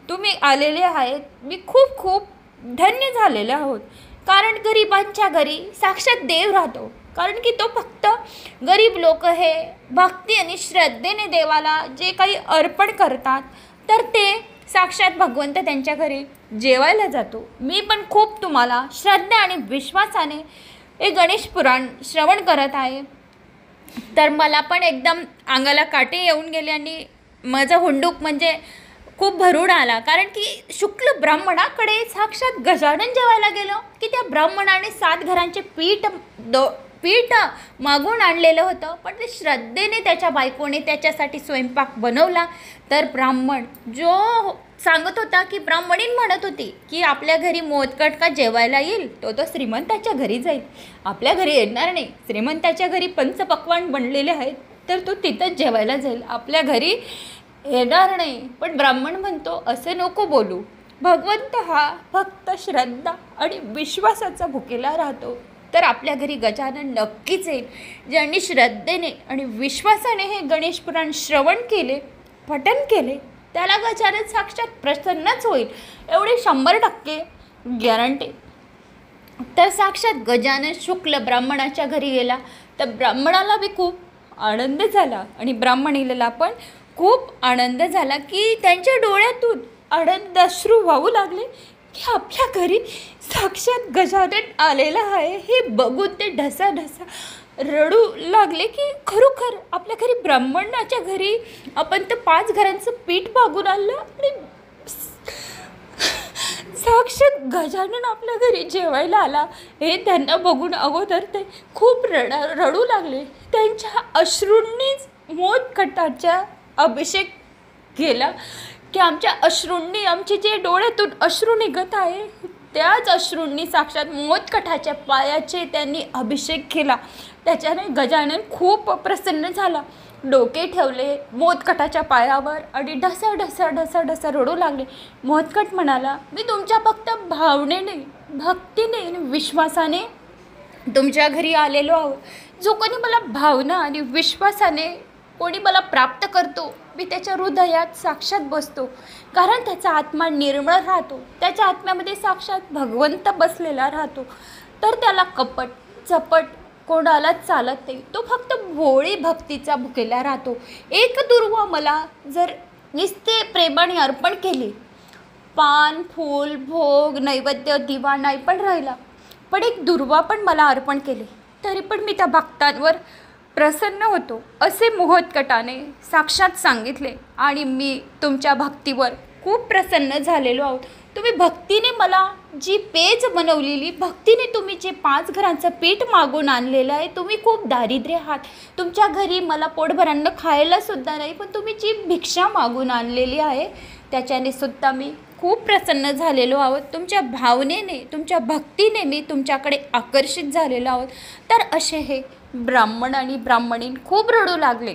तुम्ही आलेले आहेत, मी खूप खूप धन्य झालेले आहोत। कारण गरिबांच्या घरी साक्षात देव राहतो, कारण की तो फक्त गरीब लोक हे भक्ती आणि श्रद्धेने देवाला जे काही अर्पण करतात तर ते साक्षात भगवंत त्यांच्या घरी जेवायला जातो। मी पण खूप तुम्हाला श्रद्धा आणि विश्वासाने हे गणेश पुराण श्रवण करत आहे, तर मला पण एकदम अंगाला काटे येऊन गेले आणि माझं हुंडूक म्हणजे खूप भरून आला। कारण की शुक्ल ब्राह्मणाकडे साक्षात गजानन जेवायला गेलो की त्या ब्राह्मणाने 7 घरांचे पीठ मागून आणलेलं होतं, पण ते श्रद्धेने त्याच्या बायकोने त्याच्यासाठी स्वयंपाक बनवला। तर ब्राह्मण जो सांगत होता की ब्राह्मणीन म्हणत होती की आपल्या घरी मोदकट का जेवायला येईल, तो श्रीमंताच्या घरी जाईल, आपल्या घरी येणार नाही। श्रीमंताच्या घरी पंचपक्वान्न बनलेले आहेत तर तो तिथंच जेवायला जाईल, आपल्या घरी येणार नाही। पण ब्राह्मण म्हणतो, असे नको बोलू, भगवंत हा फक्त श्रद्धा आणि विश्वासाचा भुकेला राहतो, तर आपल्या घरी गजानन नक्कीच येईल। ज्यांनी श्रद्धेने आणि विश्वासाने हे गणेश पुराण श्रवण केले, पठन केले, त्याला गजानन साक्षात प्रसन्नच होईल, एवढी 100% गॅरंटी। तर साक्षात गजानन शुक्ल ब्राह्मणाच्या घरी गेला, तर ब्राह्मणाला बी खूप आनंद झाला आणि ब्राह्मणीला पण खूप आनंद झाला की त्यांच्या डोळ्यातून आनंदाश्रू वाहू लागले की आपल्या घरी साक्षात गजानन आलेला आहे। हे बघून ते ढसाढसा रडू लागले की खरोखर आपल्या घरी ब्राह्मणाच्या घरी आपण तर 5 घरांचं पीठ मागून आणलं आणि साक्षात गजानन आपल्या घरी जेवायला आला। हे त्यांना बघून अगोदर ते खूप रडू लागले। त्यांच्या अश्रूंनीच मोदकटाचा अभिषेक केला की आमच्या अश्रूंनी, आमचे जे डोळ्यातून अश्रू निघत आहे त्याच अश्रूंनी साक्षात मोदकटाच्या पायाचे त्यांनी अभिषेक केला। त्याच्याने गजानन खूप प्रसन्न झाला, डोके ठेवले मोदकटाच्या पायावर आणि ढसा ढसा ढसा ढसा रडू लागले। मोदकट म्हणाला, मी तुमच्या फक्त भावनेने, भक्तीने आणि विश्वासाने तुमच्या घरी आलेलो आहोत। जो कोणी मला भावना आणि विश्वासाने कोणी मला प्राप्त करतो, मी त्याच्या हृदयात साक्षात बसतो, कारण त्याचा आत्मा निर्मळ राहतो, त्याच्या आत्म्यामध्ये साक्षात भगवंत बसलेला राहतो। तर त्याला कपट चपट कोणालाच चालत नाही, तो फक्त भोळी भक्तीचा भुकेला राहतो। एक दुर्वा मला जर नुसते प्रेमाने अर्पण केले, पान फूल भोग नैवेद्य दिवा नाही पण राहिला, पण एक दुर्वा पण मला अर्पण केले, तरी पण मी त्या भक्तांवर प्रसन्न होतो, असे मोहत्कटाने साक्षात सांगितले। आणि मी तुमच्या भक्तीवर खूप प्रसन्न झालेलो आहोत। तुम्ही भक्तीने मला जी पेज बनवलेली, भक्तीने तुम्ही जे 5 घरांचं पीठ मागून आणलेलं आहे, तुम्ही खूप दारिद्र्य आहात, तुमच्या घरी मला पोटभर अन्न खायला सुद्धा नाही, पण तुम्ही जी भिक्षा मागून आणलेली आहे त्याच्याने सुद्धा मी खूप प्रसन्न झालेलो आहोत। तुमच्या भावनेने, तुमच्या भक्तीने मी तुमच्याकडे आकर्षित झालेलो आहोत। तर असे हे ब्राह्मण आणि ब्राह्मणीन खूप रडू लागले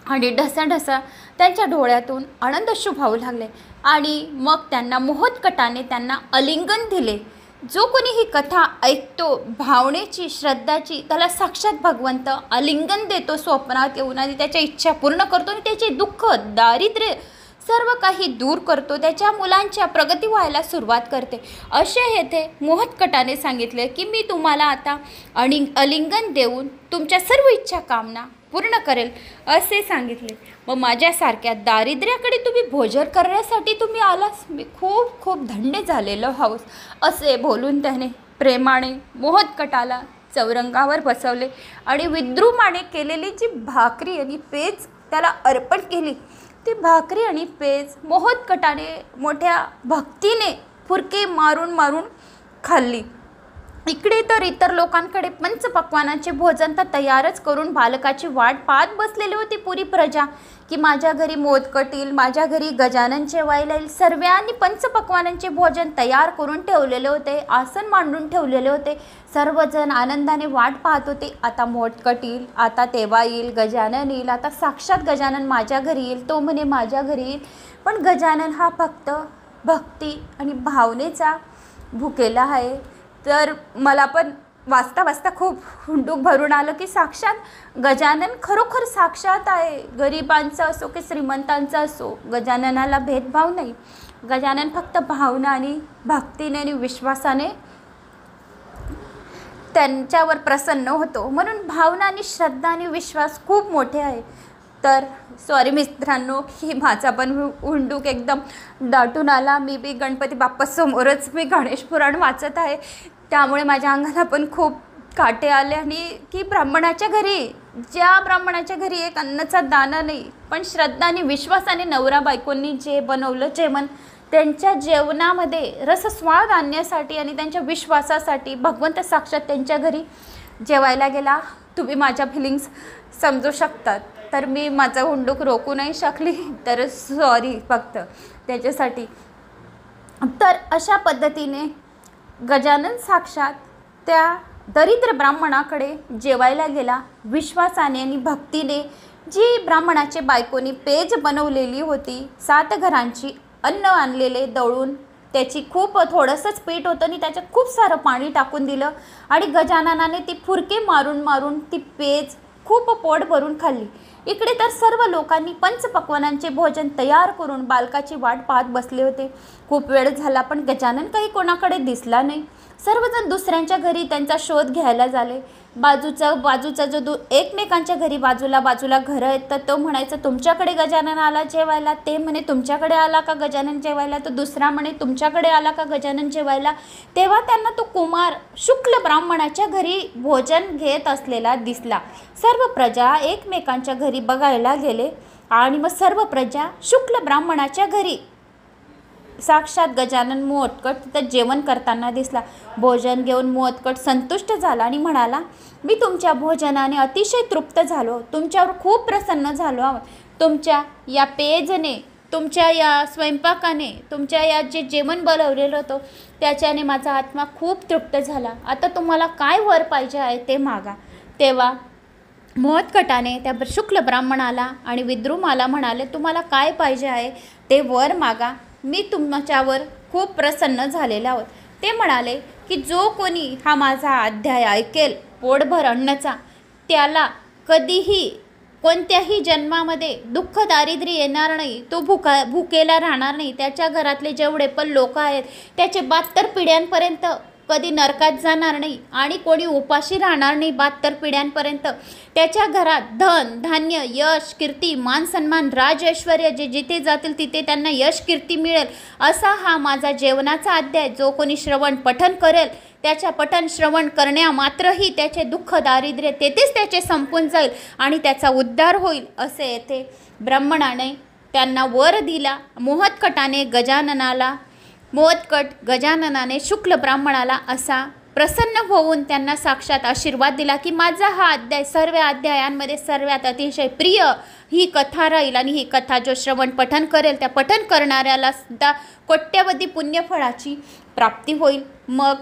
आणि ढसाढसा त्यांच्या डोळ्यातून आनंदाश्रू वाहू लागले आणि मग त्यांना मोहत्कटाने त्यांना आलिंगन दिले। जो कोणी ही कथा ऐकतो भावनेची, श्रद्धाची, त्याला साक्षात भगवंत आलिंगन देतो स्वप्नात येऊन आणि त्याच्या इच्छा पूर्ण करतो आणि त्याचे दुःख, दारिद्र्य सर्व काही दूर करतो, त्याच्या मुलांच्या प्रगती व्हायला सुरुवात करते। असे येथे मोहत्कटाने सांगितले की मी तुम्हाला आता आलिंगन देऊन तुमच्या सर्व इच्छा कामना पूर्ण करेल असे सांगितले। मग माझ्यासारख्या दारिद्र्याकडे तुम्ही भोजन करण्यासाठी तुम्ही आलास, मी खूप खूप धन्य झालेलो आहोत असे बोलून त्याने प्रेमाने मोहत्कटाला चौरंगावर बसवले आणि विद्रुमाने केलेली जी भाकरी आणि पेज त्याला अर्पण केली, ती भाकरी आणि पेज मोहत्कटाने मोठ्या भक्तीने फुरके मारून मारून खाल्ली. इकडे तर इतर लोकांकडे पंचपक्वानाचे भोजन तर तयारच करून बालकाची वाट पाहत बसलेली होती पुरी प्रजा, की माझ्या घरी मोदकट येईल, माझ्या घरी गजानन जेवायला येईल. सर्वांनी पंचपक्वानांचे भोजन तयार करून ठेवलेले होते, आसन मांडून ठेवलेले होते. सर्वजण आनंदाने वाट पाहत होते. आता मोदकट येईल, आता तेव्हा येईल, गजानन येईल, आता साक्षात गजानन माझ्या घरी येईल, तो म्हणे माझ्या घरी येईल. पण गजानन हा फक्त भक्ती आणि भावनेचा भुकेला आहे. तर मला पण वाचता वाचता खूप हुंडूक भरून आलं की साक्षात गजानन खरोखर साक्षात आहे. गरिबांचा असो की श्रीमंतांचा असो, गजाननाला भेदभाव नाही. गजानन फक्त भावना आणि भक्तीने आणि विश्वासाने त्यांच्यावर प्रसन्न होतो. म्हणून भावना आणि श्रद्धा आणि विश्वास खूप मोठे आहे. तर सॉरी मित्रांनो की माझा पण हुंडूक एकदम दाटून आला. मी बी गणपती बाप्पासमोरच मी गणेश पुराण वाचत आहे, त्यामुळे माझ्या अंगाला पण खूप काटे आले. आणि की ब्राह्मणाच्या घरी, ज्या ब्राह्मणाच्या घरी एक अन्नाचा दाना नाही, पण श्रद्धा आणि विश्वासाने नवरा बायकोंनी जे बनवलं जेवण, त्यांच्या जेवणामध्ये रसस्वाद आणण्यासाठी आणि त्यांच्या विश्वासासाठी भगवंत साक्षात त्यांच्या घरी जेवायला गेला. तुम्ही माझ्या फिलिंग्स समजू शकतात. तर मी माझा हुंडूक रोखू नाही शकली, तर सॉरी फक्त त्याच्यासाठी. तर अशा पद्धतीने गजानन साक्षात त्या दरिद्र ब्राह्मणाकडे जेवायला गेला. विश्वासाने आणि भक्तीने जी ब्राह्मणाच्या बायकोनी पेज बनवलेली होती, 7 घरांची अन्न आणलेले दळून, त्याची खूप थोडंसंच पीठ होतं आणि त्याच्यात खूप सारं पाणी टाकून दिलं आणि गजाननाने ती फुरके मारून मारून ती पेज खूप पोट भरून खाल्ली. इकडे तर सर्व लोकांनी पंचपक्वानांचे भोजन तयार करून बालकाची वाट पाहत बसले होते. खूप वेळ झाला पण गजानन काही कोणाकडे दिसला नाही. सर्वजण दुसऱ्यांच्या घरी त्यांचा शोध घ्यायला झाले. बाजूचा जो एकमेकांच्या घरी बाजूला घरं आहेत, तर तो म्हणायचा तुमच्याकडे गजानन आला जेवायला, ते म्हणे तुमच्याकडे आला का गजानन जेवायला, तर दुसरा म्हणे तुमच्याकडे आला का गजानन जेवायला. तेव्हा त्यांना तो कुमार शुक्ल ब्राह्मणाच्या घरी भोजन घेत असलेला दिसला. सर्व प्रजा एकमेकांच्या घरी बघायला गेले आणि मग सर्व प्रजा शुक्ल ब्राह्मणाच्या घरी साक्षात गजानन मोदकट तिथं जेवण करताना दिसला. भोजन घेऊन मोदकट संतुष्ट झाला आणि म्हणाला, मी तुमच्या भोजनाने अतिशय तृप्त झालो, तुमच्यावर खूप प्रसन्न झालो आहोत. तुमच्या या पेजने, तुमच्या या स्वयंपाकाने, तुमच्या या जे जेवण बनवलेलं होतं त्याच्याने माझा आत्मा खूप तृप्त झाला. आता तुम्हाला काय वर पाहिजे आहे ते मागा. तेव्हा मोदकटाने त्या शुक्ल ब्राह्मणाला आणि विद्रुमाला म्हणाले, तुम्हाला काय पाहिजे आहे ते वर मागा, मी तुमच्यावर खूप प्रसन्न झालेले आहोत. ते म्हणाले की जो कोणी हा माझा अध्याय ऐकेल पोटभर अन्नाचा, त्याला कधीही कोणत्याही जन्मामध्ये दुःख दारिद्र्य येणार नाही, तो भुकेला राहणार नाही. त्याच्या घरातले जेवढे पण लोक आहेत त्याचे 72 पिढ्यांपर्यंत कधी नरकात जाणार नाही आणि कोणी उपाशी राहणार नाही 72 पिढ्यांपर्यंत. त्याच्या घरात धन धान्य यश कीर्ती मान सन्मान राज ऐश्वर्य जे जिथे जातील तिथे त्यांना यश कीर्ती मिळेल, असा हा माझा जेवणाचा अध्याय जो कोणी श्रवण पठन करेल, त्याच्या पठन श्रवण करण्या मात्रही त्याचे दुःख दारिद्र्य तेथेच त्याचे संपून जाईल आणि त्याचा उद्धार होईल, असे येथे ब्राह्मणाने त्यांना वर दिला. मोदकट गजाननाने शुक्ल ब्राह्मणाला असा प्रसन्न होऊन त्यांना साक्षात आशीर्वाद दिला की माझा हा अध्याय सर्व अध्यायांमध्ये सर्वात अतिशय प्रिय ही कथा राहील आणि ही कथा जो श्रवण पठन करेल त्या पठन करणाऱ्याला सुद्धा कोट्यवधी पुण्यफळाची प्राप्ती होईल. मग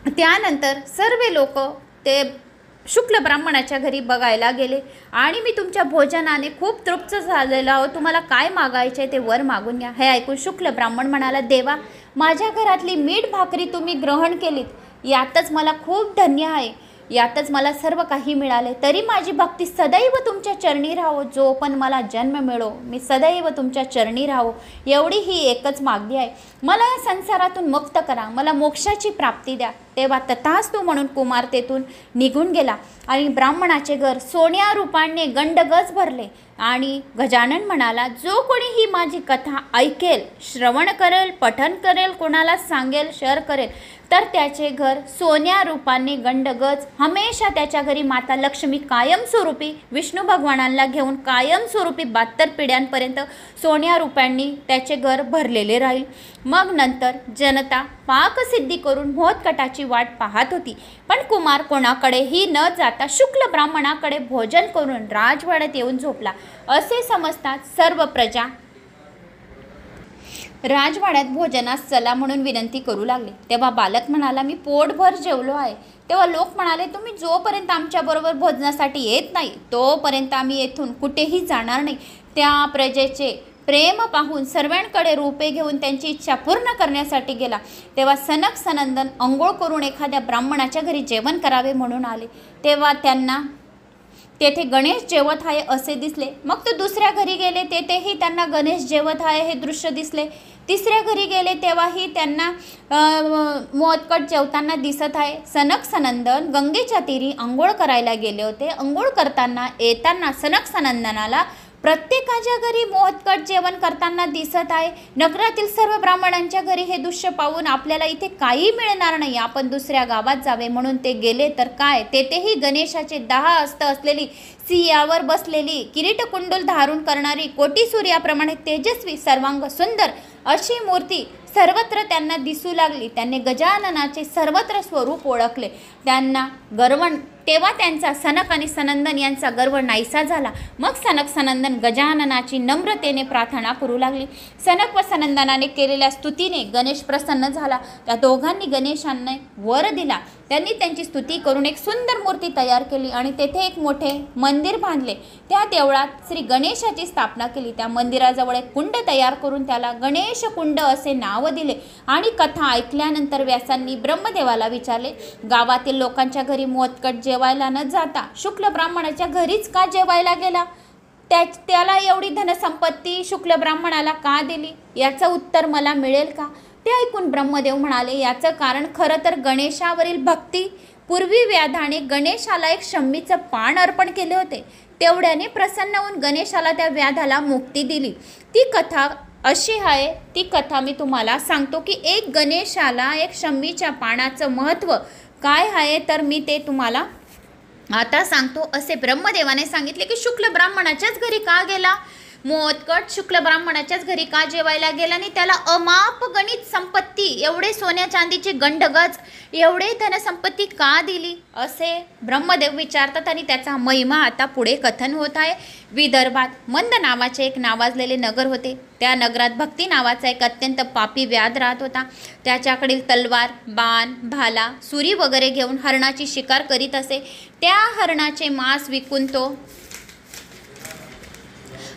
त्यानंतर सर्व लोक ते शुक्ल ब्राह्मणाच्या घरी बघायला गेले आणि मी तुमच्या भोजनाने खूप तृप्त झालेलो आहोत, तुम्हाला काय मागायचे ते वर मागून घ्या. हे ऐकून शुक्ल ब्राह्मण म्हणाला, देवा माझ्या घरातली मीठ भाकरी तुम्ही ग्रहण केलीत, यातच मला खूप धन्य आहे, यातच मला सर्व काही मिळाले. तरी माझी भक्ती सदैव तुमच्या चरणी राहो, जो पण मला जन्म मिळो मी सदैव तुमच्या चरणी राहो, एवढी ही एकच मागणी आहे. मला या संसारातून मुक्त करा, मला मोक्षाची प्राप्ती द्या. तेव्हा तथास्तु म्हणून कुमार तेथून निघून गेला आणि ब्राह्मणाचे घर सोन्या रुपाने गंडगज भरले. आणि गजानन म्हणाला, जो कोणी ही माझी कथा ऐकेल, श्रवण करेल, पठन करेल, कोणाला सांगेल, शेअर करेल, तर त्याचे घर सोन्या रूपाने गंडगज, हमेशा त्याच्या घरी माता लक्ष्मी कायमस्वरूपी विष्णू भगवानांना घेऊन कायमस्वरूपी 72 पिढ्यांपर्यंत सोन्या रुपांनी त्याचे घर भरलेले राहील. मग नंतर जनता पाकसिद्धी करून मोदकटाची वाट पाहत होती. पण कुमार कोणाकडेही न जाता शुक्ल ब्राह्मणाकडे भोजन करून राजवाड्यात येऊन झोपला. असे समजतात सर्व प्रजा राजवाड्यात भोजनास चला म्हणून विनंती करू लागले. तेव्हा बालक म्हणाला, मी पोटभर जेवलो आहे. तेव्हा लोक म्हणाले, तुम्ही जोपर्यंत आमच्याबरोबर भोजनासाठी येत नाही तोपर्यंत आम्ही येथून कुठेही जाणार नाही. त्या प्रजेचे प्रेम पाहून सर्वांकडे रूपे घेऊन त्यांची इच्छा पूर्ण करण्यासाठी गेला. तेव्हा सनक सनंदन अंघोळ करून एखाद्या ब्राह्मणाच्या घरी जेवण करावे म्हणून आले. तेव्हा त्यांना तेथे गणेश जेवत आहे असे दिसले. मग तो दुसऱ्या घरी गेले, तेथेही त्यांना गणेश जेवत आहे हे दृश्य दिसले. तिसऱ्या घरी गेले तेव्हाही त्यांना मोदकट जेवताना दिसत आहे. सनक सनंदन गंगेच्या तीरी अंघोळ करायला गेले होते. अंघोळ करताना येताना सनक सनंदनाला प्रत्येकाच्या घरी मोदकट जेवण करताना दिसत आहे. नगरातील सर्व ब्राह्मणांच्या घरी हे दृश्य पाहून आपल्याला इथे काही मिळणार नाही, आपण दुसऱ्या गावात जावे म्हणून ते गेले. तर काय, तेथेही गणेशाचे 10 हस्त असलेली, सिंहावर बसलेली, किरीट कुंडल धारण करणारी, कोटी सूर्याप्रमाणे तेजस्वी, सर्वांग सुंदर अशी मूर्ती सर्वत्र त्यांना दिसू लागली. त्यांनी गजाननाचे सर्वत्र स्वरूप ओळखले. त्यांना गर्व तेव्हा त्यांचा सनक आणि सनंदन यांचा गर्व नाहीसा झाला. मग सनक सनंदन गजाननाची नम्रतेने प्रार्थना करू लागली. सनक व सनंदनाने केलेल्या स्तुतीने गणेश प्रसन्न झाला. त्या दोघांनी गणेशांना वर दिला. त्यांनी त्यांची स्तुती करून एक सुंदर मूर्ती तयार केली आणि तेथे एक मोठे मंदिर बांधले. त्या देवळात श्री गणेशाची स्थापना केली. त्या मंदिराजवळ एक कुंड तयार करून त्याला गणेश कुंड असे नाव दिले. आणि कथा ऐकल्यानंतर व्यासांनी ब्रह्मदेवाला विचारले, गावातील लोकांच्या घरी मोदकट जेवायला न जाता शुक्ल ब्राह्मणाच्या घरीच का जेवायला गेला? त्याला एवढी धनसंपत्ती शुक्ल ब्राह्मणाला का दिली? याचं उत्तर मला मिळेल का? ते ऐकून ब्रह्मदेव म्हणाले, याचं कारण खरं तर गणेशावरील भक्ती. पूर्वी व्याधाने गणेशाला एक शम्मीचं पान अर्पण केले होते. तेवढ्याने प्रसन्न होऊन गणेशाला त्या व्याधाला मुक्ती दिली. ती कथा अशी आहे. ती कथा मी तुम्हाला सांगतो की एक गणेशाला एक शम्मीच्या पानाचं महत्त्व काय आहे, तर मी ते तुम्हाला आता सांगतो. असे ब्रह्मदेवाने सांगितले की शुक्ल ब्राह्मणाच्याच घरी का गेला? मोदकट शुक्ल ब्राह्मणाच्याच घरी का जेवायला गेला? आणि त्याला अमाप गणित संपत्ती, एवढे सोन्या चांदीचे गंडगज, एवढे धनसंपत्ती का दिली? असे ब्रह्मदेव विचारतात. आणि त्याचा महिमा आता पुढे कथन होत आहे. विदर्भात मंद नावाचे एक नावाजलेले नगर होते. त्या नगरात भक्ती नावाचा एक अत्यंत पापी व्याध राहत होता. त्याच्याकडील तलवार, बाण, भाला, सुरी वगैरे घेऊन हरणाची शिकार करीत असे. त्या हरणाचे मांस विकून तो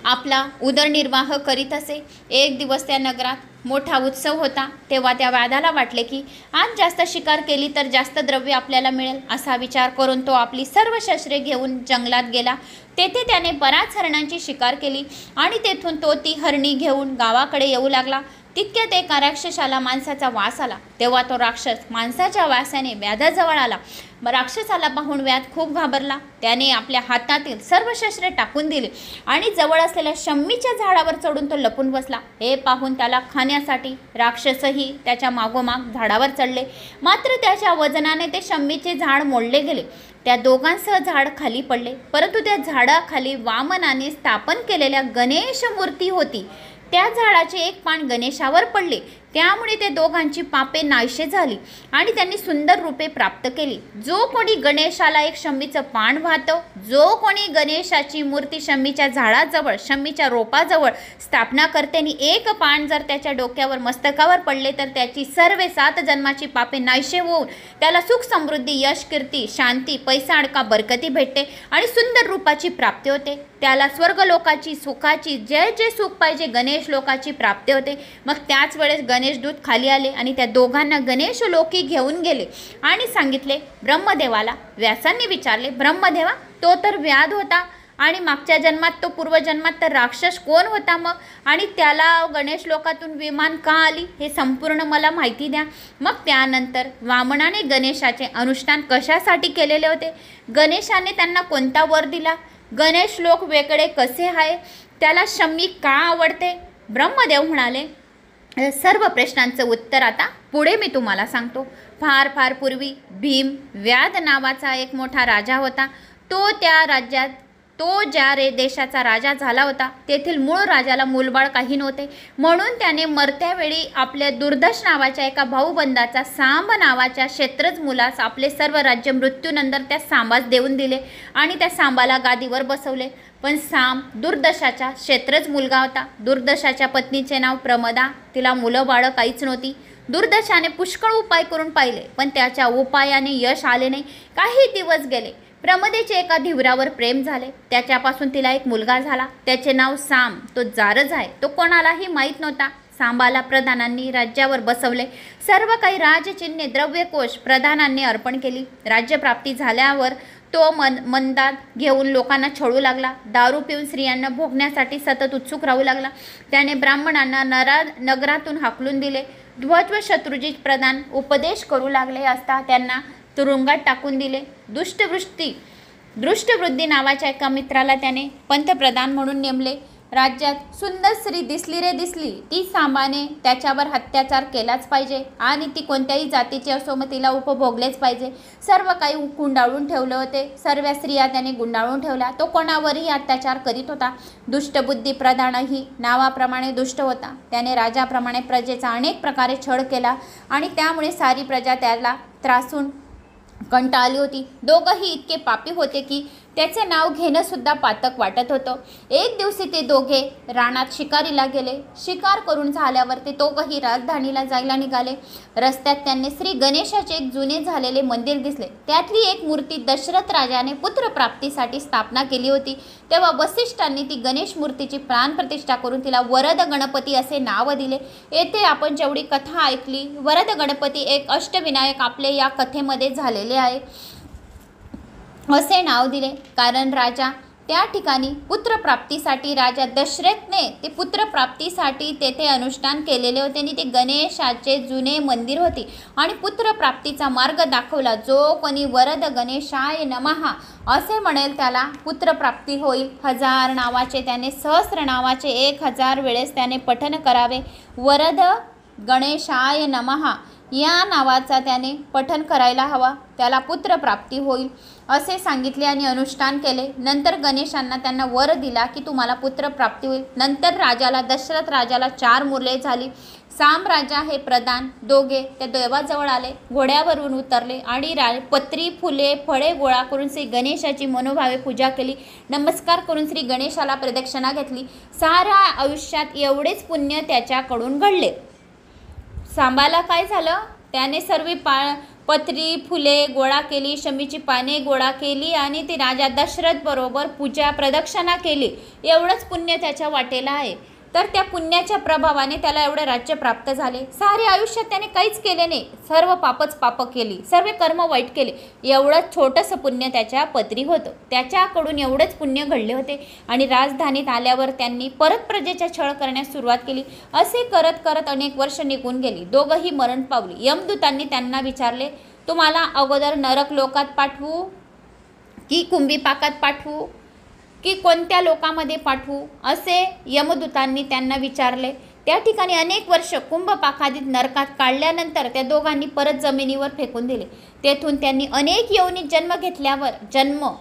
आपला उदरनिर्वाह करीत असे. एक दिवस त्या नगरात मोठा उत्सव होता. तेव्हा त्या व्याधाला वाटले की आज जास्त शिकार केली तर जास्त द्रव्य आपल्याला मिळेल. असा विचार करून तो आपली सर्व शस्त्रे घेऊन जंगलात गेला. तेथे त्याने बऱ्याच हरणांची शिकार केली आणि तेथून तो ती हरणी घेऊन गावाकडे येऊ लागला. तितक्यात एका राक्षसाला माणसाचा वास आला. तेव्हा तो राक्षस माणसाच्या वासाने व्याधाजवळ आला. राक्षसाला पाहून व्याध खूप घाबरला. त्याने आपल्या हातातील सर्व शस्त्रे टाकून दिली आणि जवळ असलेल्या शम्मीच्या झाडावर चढून तो लपून बसला. हे पाहून त्याला खाण्यासाठी राक्षसही त्याच्या मागोमाग झाडावर चढले. मात्र त्याच्या वजनाने ते शम्मीचे झाड मोडले गेले. त्या दोघांसह झाड खाली पडले. परंतु त्या झाडाखाली वामनाने स्थापन केलेल्या गणेश मूर्ती होती. त्या झाडाचे एक पान गणेशावर पडले. त्यामुळे ते दोघांची पापे नाहीशी झाली आणि त्यांनी सुंदर रूपे प्राप्त केली. जो कोणी गणेशाला एक शम्मीचं पान वाहतो, जो कोणी गणेशाची मूर्ती शम्मीच्या झाडाजवळ, शम्मीच्या रोपाजवळ स्थापना करते आणि एक पान जर त्याच्या डोक्यावर, मस्तकावर पडले तर त्याची सर्व 7 जन्माची पापे नाहीशी होऊन त्याला सुख, समृद्धी, यश, कीर्ती, शांती, पैसा, अडका, बरकती भेटते आणि सुंदर रूपाची प्राप्ती होते. त्याला स्वर्गलोकाची, सुखाची, जे सुख पाहिजे गणेश लोकाची प्राप्ती होते. मग त्याच वेळेस गणेशदूत खाली आले आणि त्या दोघांना गणेश लोकी घेऊन गेले आणि सांगितले ब्रह्मदेवाला. व्यासांनी विचारले, ब्रह्मदेवा, तो तर व्याध होता आणि मागच्या जन्मात तो पूर्वजन्मात तर राक्षस कोण होता मग, आणि त्याला गणेश लोकातून विमान का आली हे संपूर्ण मला माहिती द्या. मग त्यानंतर वामनाने गणेशाचे अनुष्ठान कशासाठी केलेले होते, गणेशाने त्यांना कोणता वर दिला, गणेश लोक वेगळे कसे आहे, त्याला शमी का आवडते. ब्रह्मदेव म्हणाले, सर्व प्रश्नांचं उत्तर आता पुढे मी तुम्हाला सांगतो. फार फार पूर्वी भीम व्याध नावाचा एक मोठा राजा होता. तो ज्या देशाचा राजा झाला होता तेथील मूळ राजाला मूलबाळ काही नव्हते, म्हणून त्याने मरत्या वेळी आपल्या दुर्दश नावाच्या एका भाऊबंदाचा सांब नावाच्या क्षेत्रज मुलास आपले सर्व राज्य मृत्यूनंतर त्या सांबास देऊन दिले आणि त्या सांबाला गादीवर बसवले. पण सांब दुर्दशाचा क्षेत्रज मुलगा होता. दुर्दशाच्या पत्नीचे नाव प्रमदा. तिला मुलं बाळं काहीच नव्हती. दुर्दशाने पुष्कळ उपाय करून पाहिले, पण त्याच्या उपायाने यश आले नाही. काही दिवस गेले. प्रमदेचे एका धिवरावर प्रेम झाले. त्याच्यापासून तिला एक मुलगा झाला. त्याचे नाव सांब. तो जारज आहे. तो कोणालाही माहीत नव्हता. सांबाला प्रधानांनी राज्यावर बसवले. सर्व काही राजचिन्हे द्रव्यकोश प्रधानांनी अर्पण केली. राज्यप्राप्ती झाल्यावर तो मंदात घेऊन लोकांना छळू लागला. दारू पिऊन स्त्रियांना भोगण्यासाठी सतत उत्सुक राहू लागला. त्याने ब्राह्मणांना नगरातून हाकलून दिले. ध्वज व शत्रुजित प्रधान उपदेश करू लागले असता त्यांना तुरुंगात टाकून दिले. दृष्टवृद्धी नावाच्या एका मित्राला त्याने पंतप्रधान म्हणून नेमले. राज्यात सुंदर स्त्री दिसली रे दिसली, ती सांबाने त्याच्यावर अत्याचार केलाच पाहिजे आणि ती कोणत्याही जातीची असो मग तिला उपभोगलेच पाहिजे. सर्व काही गुंडाळून ठेवले होते. सर्व स्त्रिया त्याने गुंडाळून ठेवल्या. तो कोणावरही अत्याचार करीत होता. दुष्टबुद्धी प्रधानही नावाप्रमाणे दुष्ट होता. त्याने राजाप्रमाणे प्रजेचा अनेक प्रकारे छळ केला आणि त्यामुळे सारी प्रजा त्याला त्रासून कंटाळली होती. दोघंही इतके पापी होते की त्याचे नाव घेणं सुद्धा पातक वाटत होतं. एक दिवशी ते दोघे रानात शिकारीला गेले. शिकार करून झाल्यावर ते दोघंही राजधानीला जायला निघाले. रस्त्यात त्यांनी श्री गणेशाचे एक जुने झालेले मंदिर दिसले. त्यातली एक मूर्ती दशरथ राजाने पुत्रप्राप्तीसाठी स्थापना केली होती. तेव्हा वसिष्ठांनी ती गणेश मूर्तीची प्राणप्रतिष्ठा करून तिला वरद गणपती असे नाव दिले. येथे आपण जेवढी कथा ऐकली, वरद गणपती एक अष्टविनायक आपले या कथेमध्ये झालेले आहे असे नाव दिले. कारण राजा त्या ठिकाणी पुत्रप्राप्तीसाठी राजा दशरथने ते पुत्रप्राप्तीसाठी तेथे अनुष्ठान केलेले होते आणि ते गणेशाचे जुने मंदिर होते आणि पुत्रप्राप्तीचा मार्ग दाखवला. जो कोणी वरद गणेशाय नमः असे म्हणेल त्याला पुत्रप्राप्ती होईल. 1000 नावाचे त्याने सहस्र नावाचे 1000 वेळेस त्याने पठन करावे. वरद गणेशाय नमः या नावाचा त्याने पठन करायला हवा. त्याला पुत्रप्राप्ती होईल असे सांगितले आणि अनुष्ठान केले. नंतर गणेशांना त्यांना वर दिला की तुम्हाला पुत्रप्राप्ती होईल. नंतर दशरथ राजाला 4 मुले झाली. सांब राजा हे प्रधान दोघे त्या देवाजवळ आले. घोड्यावरून उतरले आणि पत्री फुले फळे गोळा करून श्री गणेशाची मनोभावे पूजा केली. नमस्कार करून श्री गणेशाला प्रदक्षिणा घेतली. साऱ्या आयुष्यात एवढेच पुण्य त्याच्याकडून घडले. सांबाला काय झालं, त्याने सर्व पत्री फुले गोळा केली, शमीची पाने गोळा केली आणि ती राजा दशरथ बरोबर पूजा प्रदक्षिणा केली. एवढंच पुण्य त्याच्या वाटेला आहे. तर त्या पुण्याच्या प्रभावाने त्याला एवढे राज्य प्राप्त झाले. सारे आयुष्यात त्याने काहीच केले नाही. सर्व पाप केली, सर्व कर्म वाईट केले. एवढंच छोटंसं पुण्य त्याच्या पत्री होतं. त्याच्याकडून एवढेच पुण्य घडले होते आणि राजधानीत आल्यावर त्यांनी परत प्रजेच्या छळ करण्यास सुरुवात केली. असे करत करत अनेक वर्ष निघून गेली. दोघंही मरण पावली. यमदूतांनी त्यांना विचारले, तुम्हाला अगोदर नरक लोकात पाठवू की कुंभीपाकात पाठवू की कोणत्या लोकामध्ये पाठवू असे यमदूतांनी त्यांना विचारले. त्या ठिकाणी अनेक वर्ष कुंभपाकादीत नरकात काढल्यानंतर त्या दोघांनी परत जमिनीवर फेकून दिले. तेथून त्यांनी अनेक योनीत जन्म घेतल्यावर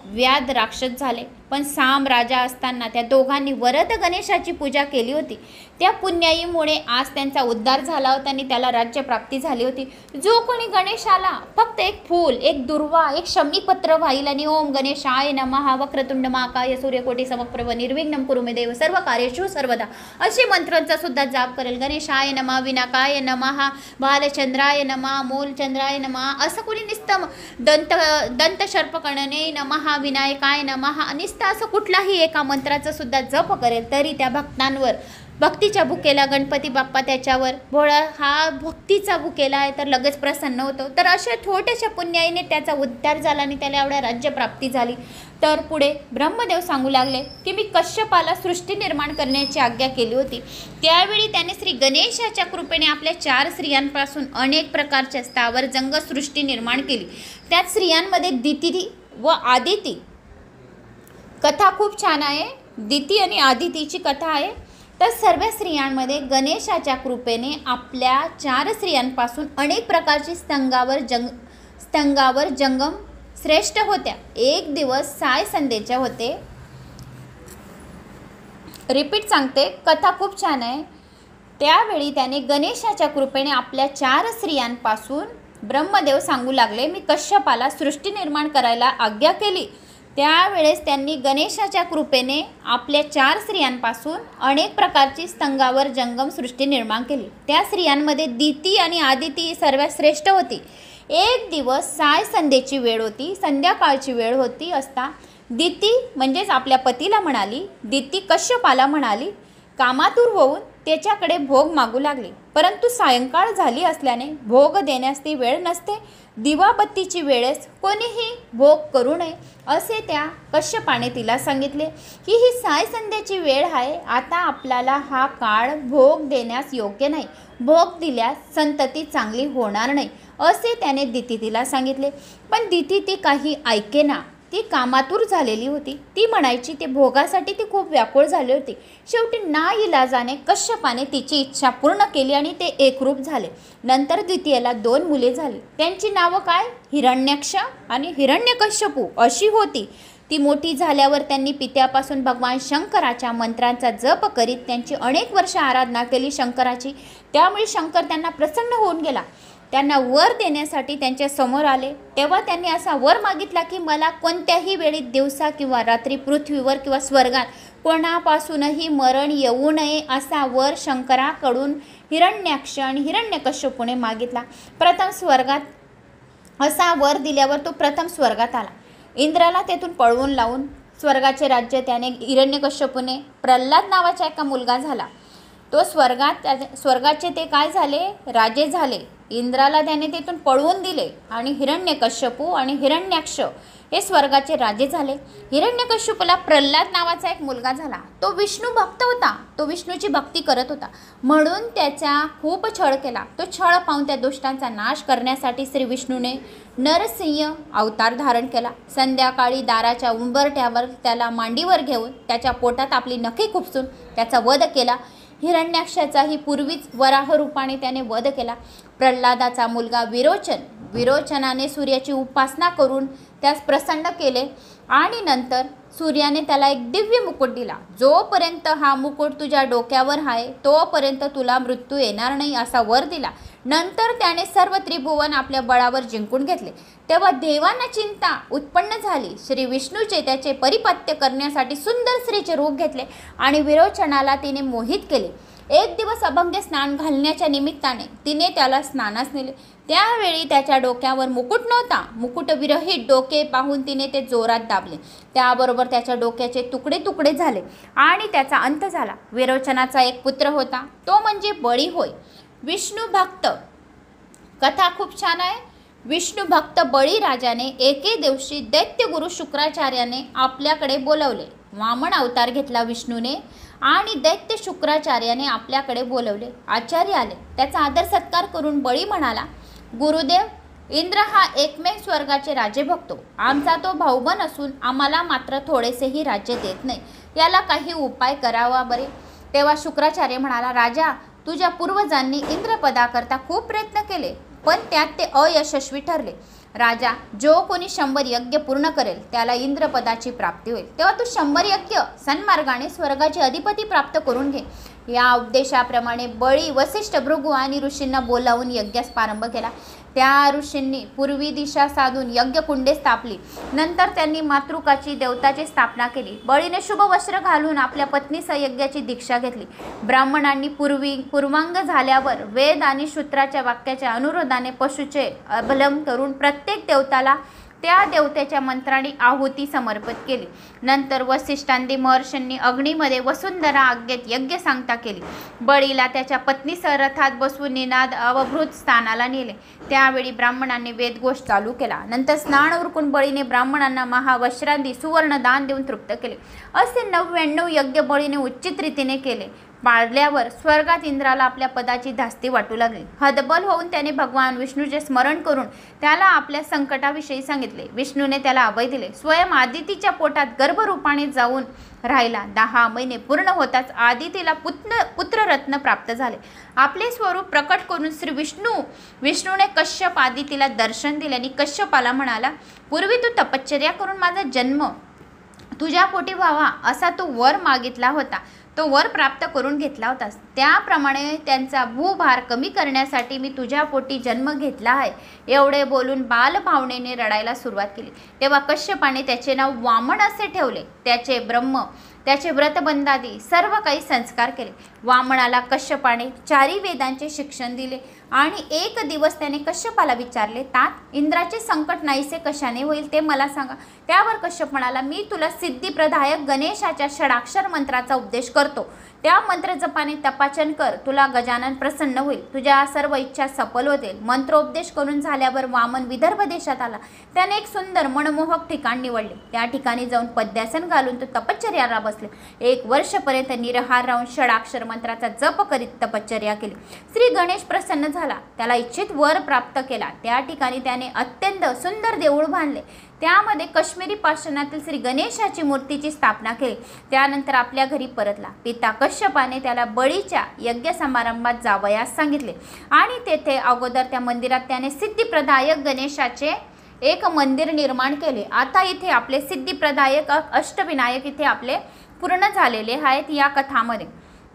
व्याध राक्षस झाले. पण सांब राजा असताना त्या दोघांनी वरद गणेशाची पूजा केली होती. त्या पुण्याईमुळे आज त्यांचा उद्धार झाला होता आणि त्याला राज्यप्राप्ती झाली होती. जो कोणी गणेशाला फक्त एक फूल, एक दुर्वा, एक शमीपत्र वाईल आणि ओम गणेशाय नमः वक्रतुंड महाकाय सूर्यकोटी समप्रभ निर्विघ्नं कुरु मे देव सर्व कार्येषु सर्वदा असे मंत्रांचा सुद्धा जाप करेल. गणेशाय नमः, विनाकाय नमः, बालचंद्राय नमः, मूलचंद्राय नमः असं कोणी निस्तम दंत सर्पकर्णने नमः, विनायकाय नमः असं कुठलाही एका मंत्राचा सुद्धा जप करेल तरी त्या भक्तांवर भक्तीच्या भुकेला गणपती बाप्पा त्याच्यावर भोळा हा भक्तीचा भुकेला आहे तर लगेच प्रसन्न होतो. तर अशा छोट्याशा पुण्याईने त्याचा उद्धार झाला आणि त्याला एवढ्या राज्यप्राप्ती झाली. तर पुढे ब्रह्मदेव सांगू लागले की मी कश्यपाला सृष्टी निर्माण करण्याची आज्ञा केली होती. त्यावेळी त्याने श्री गणेशाच्या कृपेने आपल्या 4 स्त्रियांपासून अनेक प्रकारच्या स्थावर जंग सृष्टी निर्माण केली. त्यात स्त्रियांमध्ये दिती व आदिती कथा खूप छान आहे. दिती आणि आदितीची कथा आहे. तर सर्व स्त्रियांमध्ये गणेशाच्या कृपेने आपल्या 4 स्त्रियांपासून अनेक प्रकारची स्तंगावर जंगम श्रेष्ठ होत्या. एक दिवस साय संध्येच्या होते. रिपीट सांगते, कथा खूप छान आहे. त्यावेळी त्याने गणेशाच्या कृपेने आपल्या 4 स्त्रियांपासून ब्रह्मदेव सांगू लागले मी कश्यपाला सृष्टी निर्माण करायला आज्ञा केली. त्यावेळेस त्यांनी गणेशाच्या कृपेने आपल्या 4 स्त्रियांपासून अनेक प्रकारची स्तंगावर जंगम सृष्टी निर्माण केली. त्या स्त्रियांमध्ये दिती आणि आदिती सर्वात श्रेष्ठ होती. एक दिवस साय संध्येची वेळ होती, संध्याकाळची वेळ होती असता दिती म्हणजेच आपल्या पतीला म्हणाली, दिती कश्यपाला म्हणाली कामातूर होऊन त्याच्याकडे भोग मागू लागली. परंतु सायंकाळ झाली असल्याने भोग देण्यास ती वेळ नसते. दिवाबत्तीची वेळेस कोणीही भोग करू नये असे त्या कश्यपाने तिला सांगितले की ही साय संध्येची वेळ आहे. आता आपल्याला हा काळ भोग देण्यास योग्य नाही. भोग दिल्यास संतती चांगली होणार नाही असे त्याने दिती तिला सांगितले. पण दिती ती काही ऐकेना. ती कामातूर झालेली होती. ती म्हणायची ते भोगासाठी ती खूप व्याकुळ झाली होती. शेवटी नाईलाजाने कश्यपाने तिची इच्छा पूर्ण केली आणि ते एकरूप झाले. नंतर द्वितीयेला 2 मुले झाली. त्यांची नावं काय? हिरण्याक्ष आणि हिरण्यकश्यपू अशी होती. ती मोठी झाल्यावर त्यांनी पित्यापासून भगवान शंकराच्या मंत्रांचा जप करीत त्यांची अनेक वर्ष आराधना केली शंकराची. त्यामुळे शंकर त्यांना प्रसन्न होऊन गेला. त्यांना वर देण्यासाठी त्यांच्या समोर आले. तेव्हा त्यांनी असा वर मागितला की मला कोणत्याही वेळी दिवसा किंवा रात्री पृथ्वीवर किंवा स्वर्गात कोणापासूनही मरण येऊ नये असा वर शंकराकडून हिरण्याक्ष आणि हिरण्यकश्यपूने मागितला. प्रथम स्वर्गात असा वर दिल्यावर तो प्रथम स्वर्गात आला. इंद्राला तेथून पळवून लावून स्वर्गाचे राज्य त्याने हिरण्यकश्यपूने प्रल्हाद नावाचा एका मुलगा झाला. तो स्वर्गाचे ते काय झाले? राजे झाले. इंद्राला त्याने तेथून पळवून दिले आणि हिरण्यकश्यपू आणि हिरण्याक्ष हे स्वर्गाचे राजे झाले. हिरण्यकश्यपूला प्रल्हाद नावाचा एक मुलगा झाला. तो विष्णू भक्त होता. तो विष्णूची भक्ती करत होता म्हणून त्याचा खूप छळ केला. तो छळ पाहून त्या दुष्टांचा नाश करण्यासाठी श्री विष्णूने नरसिंह अवतार धारण केला. संध्याकाळी दाराच्या उंबरठ्यावर त्याला मांडीवर घेऊन त्याच्या पोटात आपली नखे खुपसून त्याचा वध केला. हिरण्याक्षाचाही पूर्वीच वराह रूपाने त्याने वध केला. प्रल्हादाचा मुलगा विरोचनाने सूर्याची उपासना करून त्यास प्रसन्न केले आणि नंतर सूर्याने त्याला एक दिव्य मुकुट दिला. जोपर्यंत हा मुकुट तुझ्या डोक्यावर आहे तोपर्यंत तुला मृत्यू येणार नाही असा वर दिला. नंतर त्याने सर्व त्रिभुवन आपल्या बळावर जिंकून घेतले. तेव्हा देवांना चिंता उत्पन्न झाली. श्री विष्णूचे त्याचे परिपत्य करण्यासाठी सुंदर स्त्रीचे रूप घेतले आणि विरोचनाला तिने मोहित केले. एक दिवस अभंग स्नान घालण्याच्या निमित्ताने तिने त्याला स्नानास नेले. त्यावेळी त्याच्या डोक्यावर मुकुट नव्हता. मुकुट विरहित डोके पाहून तिने ते जोरात दाबले. त्याबरोबर त्याच्या डोक्याचे तुकडे तुकडे झाले आणि त्याचा अंत झाला. विरोचनाचा एक पुत्र होता तो म्हणजे बळी होय. विष्णू भक्त कथा खूप छान आहे. विष्णू भक्त बळीराजाने एके दिवशी दैत्यगुरु शुक्राचार्याने आपल्याकडे बोलवले. वामन अवतार घेतला विष्णूने आणि दैत्य शुक्राचार्याने आपल्याकडे बोलवले. आचार्य आले. त्याचा आदर सत्कार करून बळी म्हणाला, गुरुदेव, इंद्र हा एकमेव स्वर्गाचे राजे भक्तो. आमचा तो भाऊबंद असून आम्हाला मात्र थोडेसेही राज्य देत नाही. याला काही उपाय करावा बरे. तेव्हा शुक्राचार्य म्हणाला, राजा, तुझ्या पूर्वजांनी इंद्रपदाकरता खूप प्रयत्न केले पण त्यात ते अयशस्वी ठरले. राजा, जो कोणी 100 यज्ञ पूर्ण करेल त्याला इंद्रपदाची प्राप्ती होईल. तेव्हा तू 100 यज्ञ सन्मार्गाने स्वर्गाचे अधिपती प्राप्त करून घे. या उपदेशाप्रमाणे बळी वसिष्ठ भृगु आणि ऋषींना बोलावून यज्ञास प्रारंभ केला. त्या ऋषींनी पूर्वी दिशा साधून यज्ञकुंडे स्थापली. नंतर त्यांनी मातृकाची देवताची स्थापना केली. बळीने शुभ वस्त्र घालून आपल्या पत्नीसह यज्ञाची दीक्षा घेतली. ब्राह्मणांनी पूर्वांग झाल्यावर वेद आणि शूद्राच्या वाक्याच्या अनुरोधाने पशुचे अवलंब करून प्रत्येक देवताला त्या देवतेच्या मंत्राने आहुती समर्पित केली। नंतर वसिष्ठांदी महर्षींनी अग्नीमध्ये वसुंधरा आज्ञेत यज्ञ सांगता केली। बळीला त्याच्या पत्नीसह रथात बसवून निनाद अवभृत स्थानाला नेले। त्यावेळी ब्राह्मणांनी वेदघोष चालू केला। नंतर स्नान उरकून बळीने ब्राह्मणांना महावस्त्रांदी सुवर्ण दान देऊन तृप्त केले। असे 99 यज्ञ बळीने उचित रीतीने केले। पाळल्यावर स्वर्गात इंद्राला आपल्या पदाची धास्ती वाटू लागली। हतबल होऊन त्याने भगवान विष्णूचे स्मरण करून त्याला आपल्या संकटाविषयी सांगितले। विष्णूने त्याला अभय दिले। स्वयं आदितीच्या पोटात गर्भरूपाने जाऊन राहिला। 10 महिने पूर्ण होताच आदितीला पुत्ररत्न प्राप्त झाले। आपले स्वरूप प्रकट करून श्री विष्णूने कश्यप आदितीला दर्शन दिले आणि कश्यपाला म्हणाला, पूर्वी तू तपश्चर्या करून माझा जन्म तुझ्या पोटी व्हावा असा तू वर मागितला होता, तो वर प्राप्त करून घेतला होतास। त्याप्रमाणे त्यांचा भूभार कमी करण्यासाठी मी तुझ्या पोटी जन्म घेतला आहे। एवढे बोलून बालभावनेने रडायला सुरुवात केली। तेव्हा कश्यपाने त्याचे नाव वामन असे ठेवले। त्याचे व्रतबंधादी सर्व काही संस्कार केले। वामनाला कश्यपाने 4 वेदांचे शिक्षण दिले आणि एक दिवस त्याने कश्यपाला विचारले, तात, इंद्राचे संकट नाहीसे कशाने होईल ते मला सांगा। त्यावर कश्यप म्हणाला, मी तुला सिद्धिप्रदायक गणेशाच्या षडाक्षर मंत्राचा उपदेश करतो। त्या मंत्र जपाने तपाचन कर, तुला गजानन प्रसन्न होईल, तुझ्या सर्व इच्छा सफल होतील। मंत्रोपदेश करून झाल्यावर वामन विदर्भ देशात आला। त्याने एक सुंदर मनमोहक ठिकाण निवडले। त्या ठिकाणी जाऊन पद्यासन घालून तो तपश्चर्याला बसले। 1 वर्षपर्यंत निराहार राहून षडाक्षर मंत्राचा जप करीत तपश्चर्या केली। श्री गणेश प्रसन्न झाला, त्याला इच्छित वर प्राप्त केला। त्या ठिकाणी त्याने अत्यंत सुंदर देऊळ बांधले। त्यामध्ये काश्मीरी पाषाणातील श्री गणेशाची मूर्तीची स्थापना केली। त्यानंतर आपल्या घरी परतला। पिता कश्यपाने त्याला बळीच्या यज्ञ समारंभात जावयास सांगितले आणि तेथे अगोदर त्या मंदिरात त्याने सिद्धिप्रदायक गणेशाचे एक मंदिर निर्माण केले। आता इथे आपले सिद्धिप्रदायक अष्टविनायक इथे आपले पूर्ण झालेले आहेत या कथामध्ये।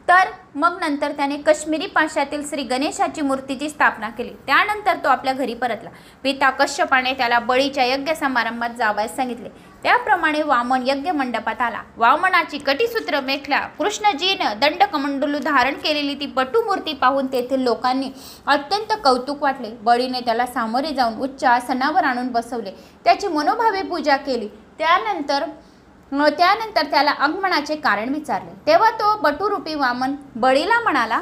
तर मग नंतर त्याने काश्मीरी पाशातील श्री गणेशाची मूर्तीची स्थापना केली। त्यानंतर तो आपल्या घरी परतला। पिता कश्यपाने त्याला बळीच्या यज्ञ समारंभात जावयास सांगितले। त्याप्रमाणे वामन यज्ञ मंडपात आला। वामनाची कटीसूत्र मेखला, कृष्णजीनं दंडकमंडलू धारण केलेली ती बटू मूर्ती पाहून तेथील लोकांनी अत्यंत कौतुक वाटले। बळीने त्याला सामोरे जाऊन उच्च आसनावर आणून बसवले, त्याची मनोभावे पूजा केली। त्यानंतर त्याला आगमनाचे कारण विचारले। तेव्हा तो बटूरूपी वामन बळीला म्हणाला,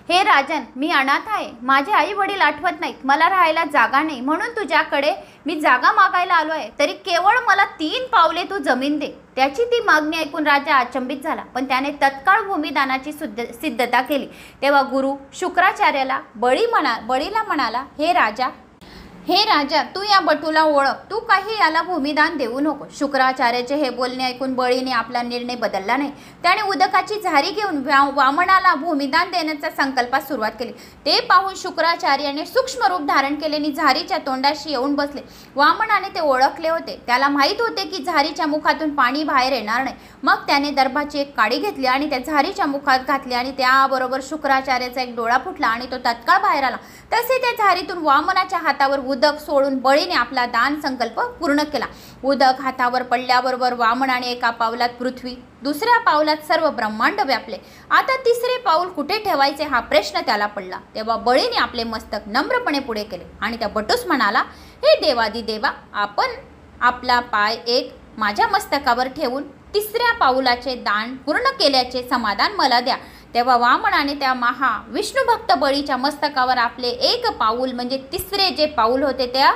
हे राजन, मी अनाथ आहे, माझे आई वडील आठवत नाहीत, मला राहायला जागा नाही, म्हणून तुझ्याकडे मी जागा मागायला आलो आहे। तरी केवळ मला 3 पावले तू जमीन दे। त्याची ती मागणी ऐकून राजा अचंबित झाला, पण त्याने तत्काळ भूमिदानाची सिद्धता केली। तेव्हा गुरु शुक्राचार्याला बळीला म्हणाला, हे राजा, तू या बटूला ओळख, तू काही याला भूमिदान देऊ नको। शुक्राचार्याचे हे बोलणे ऐकून बळीने आपला निर्णय बदलला नाही। त्याने उदकाची झारी घेऊन वामनाला भूमिदान देण्याचा संकल्पास सुरुवात केली। ते पाहून शुक्राचार्याने सूक्ष्म रूप धारण केले आणि झारीच्या तोंडाशी येऊन बसले। वामनाने ते ओळखले होते, त्याला माहीत होते की झारीच्या मुखातून पाणी बाहेर येणार नाही। मग त्याने दर्भाची एक काडी घेतली आणि त्या झारीच्या मुखात घातली आणि त्याबरोबर शुक्राचार्याचा एक डोळा फुटला आणि तो तत्काळ बाहेर आला। तसे त्या झारीतून वामनाच्या हातावर उदक सोडून बळीने आपला दान संकल्प पूर्ण केला। उदक हातावर पडल्याबरोबर वामनाने एका पावलात पृथ्वी, दुसऱ्या पावलात सर्व ब्रह्मांड व्यापले। आता 3रे पाऊल कुठे ठेवायचे हा प्रश्न त्याला पडला। तेव्हा बळीने आपले मस्तक नम्रपणे पुढे केले आणि त्या बटूस म्हणाला, हे देवादिदेवा, आपण आपला पाय एक माझ्या मस्तकावर ठेवून 3ऱ्या पाऊलाचे दान पूर्ण केल्याचे समाधान मला द्या। तेव्हा वामनाने त्या विष्णुभक्त बळीच्या मस्तकावर आपले एक पाऊल म्हणजे 3रे जे पाऊल होते त्या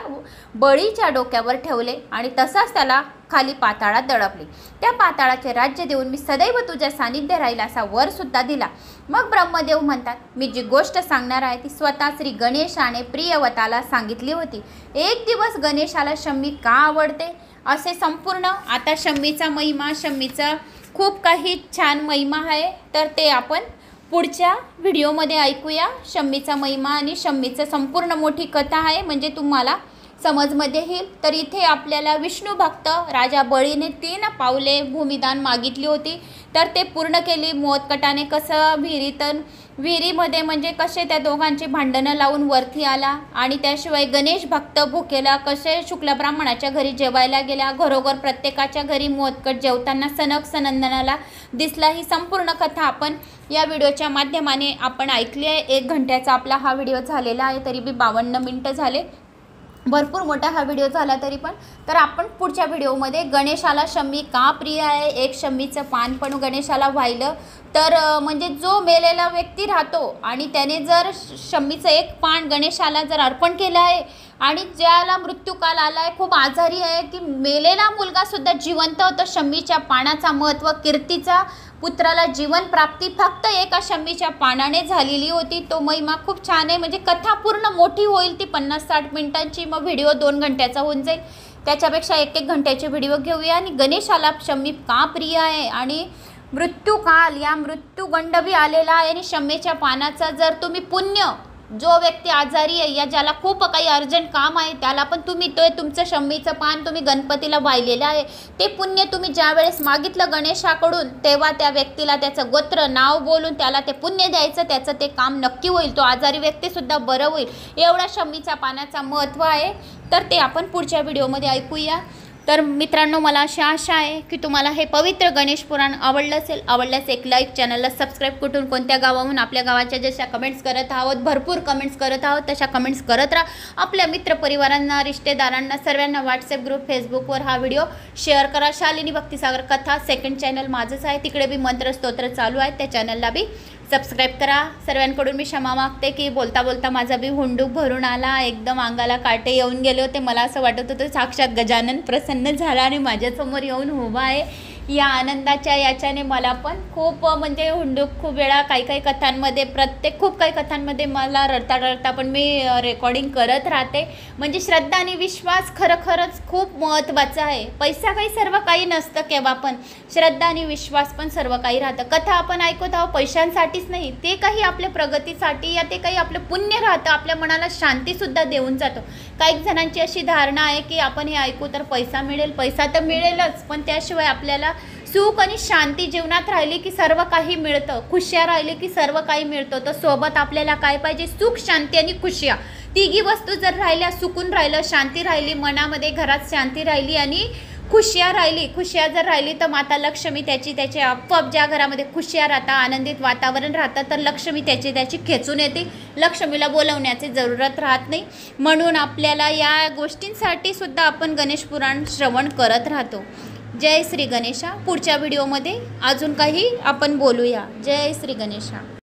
बळीच्या डोक्यावर ठेवले आणि तसाच त्याला खाली पाताळात दडपले। त्या पाताळाचे राज्य देऊन मी सदैव तुझ्या सानिध्य राहील असा वर सुद्धा दिला। मग ब्रह्मदेव म्हणतात, मी जी गोष्ट सांगणार आहे ती स्वतः श्री गणेशाने प्रियवताला सांगितली होती। एक दिवस गणेशाला शम्मी का आवडते असे संपूर्ण, आता शम्मीचा खूप काही छान महिमा आहे, तर ते आपण पुढच्या व्हिडिओमध्ये ऐकूया। शम्मीचा महिमा आणि शम्मीचं संपूर्ण मोठी कथा आहे, म्हणजे तुम्हाला समजमध्ये येईल। तर इथे आपल्याला विष्णू भक्त राजा बळीने 3 पावले भूमिदान मागितली होती, तर ते पूर्ण केली। मोदकटाने कसं विहिरीमध्ये म्हणजे कसे त्या दोघांची भांडणं लावून वरती आला आणि त्याशिवाय गणेश भक्त भुकेला कसे शुक्ल ब्राह्मणाच्या घरी जेवायला गेला, घरोघर प्रत्येकाच्या घरी मोदकट जेवताना सनक सनंदनाला दिसला। ही संपूर्ण कथा आपण या व्हिडिओच्या माध्यमाने आपण ऐकली आहे। 1 घंट्याचा आपला हा व्हिडिओ झालेला आहे, तरी बी 52 मिनिटं झाले। भरपूर मोठा हा व्हिडिओ झाला तरी पण. तर आपण पुढच्या व्हिडिओमध्ये गणेशाला शम्मी का प्रिय आहे, एक शम्मीचं पान पण गणेशाला वाहिलं तर म्हणजे जो मेलेला व्यक्ती राहतो आणि त्याने जर शम्मीचं एक पान गणेशाला जर अर्पण केलं आहे आणि ज्याला मृत्यूकाल आला आहे, खूप आजारी आहे, की मेलेला मुलगासुद्धा जिवंत होतो, शम्मीच्या पानाचा महत्त्व, कीर्तीचा पुत्राला जीवन प्राप्ती फक्त एका शम्मीच्या पानाने झालेली होती. तो महिमा खूप छान आहे. म्हणजे कथा पूर्ण मोठी होईल, ती 50-60 मिनिटांची, मग व्हिडिओ 2 घंट्याचा होऊन जाईल. त्याच्यापेक्षा 1-1 घंट्याचे व्हिडिओ घेऊया. आणि गणेशाला शम्मी का प्रिय आहे आणि मृत्यूकाल या मृत्यूगंड आलेला आहे आणि शम्मीच्या पानाचा जर तुम्ही पुण्य, जो व्यक्ती आजारी आहे या ज्याला खूप काही अर्जंट काम आहे त्याला पण तुम्ही तुमचं शम्मीचं पान तुम्ही गणपतीला वाहिलेलं आहे, ते पुण्य तुम्ही ज्या वेळेस मागितलं गणेशाकडून तेव्हा त्या व्यक्तीला त्याचं गोत्र नाव बोलून त्याला ते पुण्य द्यायचं, त्याचं ते काम नक्की होईल, तो आजारी व्यक्तीसुद्धा बरं होईल. एवढा शम्मीच्या पानाचा महत्त्व आहे. तर ते आपण पुढच्या व्हिडिओमध्ये ऐकूया. तर मित्रांनो, मला अशी आशा आहे की तुम्हाला हे पवित्र गणेश पुराण आवडलं असेल. आवडल्यास एक लाईक, चॅनलला सबस्क्राईब, कुठून कोणत्या गावाहून आपल्या गावाच्या जशा कमेंट्स करत आहोत, भरपूर कमेंट्स करत आहोत, तशा कमेंट्स करत राहा. आपल्या मित्रपरिवारांना, रिश्तेदारांना, सर्वांना व्हॉट्सअप ग्रुप, फेसबुकवर हा व्हिडिओ शेअर करा. शालिनी भक्तिसागर कथा सेकंड चॅनल माझंच आहे, तिकडे बी मंत्र स्तोत्र चालू आहे, त्या चॅनलला बी सबस्क्राईब करा. सर्वांकडून मी क्षमा मागते की बोलता बोलता माझा बी हुंडूक भरून आला, एकदम अंगाला काटे येऊन गेले होते. मला असं वाटत होतं साक्षात गजानन प्रसन्न झाला आणि माझ्यासमोर येऊन उभा आहे. या आनंदाच्या याच्याने मला पण खूप म्हणजे हुंडूक खूप वेळा काही कथांमध्ये, खूप काही कथांमध्ये मला रडता रडता पण मी रेकॉर्डिंग करत राहते. म्हणजे श्रद्धा आणि विश्वास खरंच खूप महत्त्वाचा आहे. पैसा काही सर्व काही नसतं केव्हा पण, श्रद्धा आणि विश्वास पण सर्व काही राहतं. कथा आपण ऐकत आहोत पैशांसाठीच नाही, ते काही आपल्या प्रगतीसाठी या ते काही आपलं पुण्य राहतं, आपल्या मनाला शांतीसुद्धा देऊन जातो. काही जणांची अशी धारणा आहे की आपण हे ऐकू तर पैसा मिळेल, पैसा तर मिळेलच, पण त्याशिवाय आपल्याला सुख आणि शांती जीवनात राहिली की सर्व काही मिळतं, खुशिया राहिली की सर्व काही मिळतं. तर सोबत आपल्याला काय पाहिजे, सुख, शांती आणि खुशिया, तिघी वस्तू जर राहिल्या, सुकून राहिलं, शांती राहिली, मनामध्ये घरात शांती राहिली आणि खुशिया जर राहिली तर माता लक्ष्मी त्याची आपोआप, ज्या घरामध्ये खुशिया राहतात, आनंदित वातावरण राहतं, तर लक्ष्मी त्याची खेचून येते. लक्ष्मीला बोलवण्याची जरूरत राहत नाही. म्हणून आपल्याला या गोष्टींसाठी सुद्धा आपण गणेश पुराण श्रवण करत राहतो. जय श्री गणेशा. पुढच्या व्हिडिओमध्ये अजून काही आपण बोलूया. जय श्री गणेशा.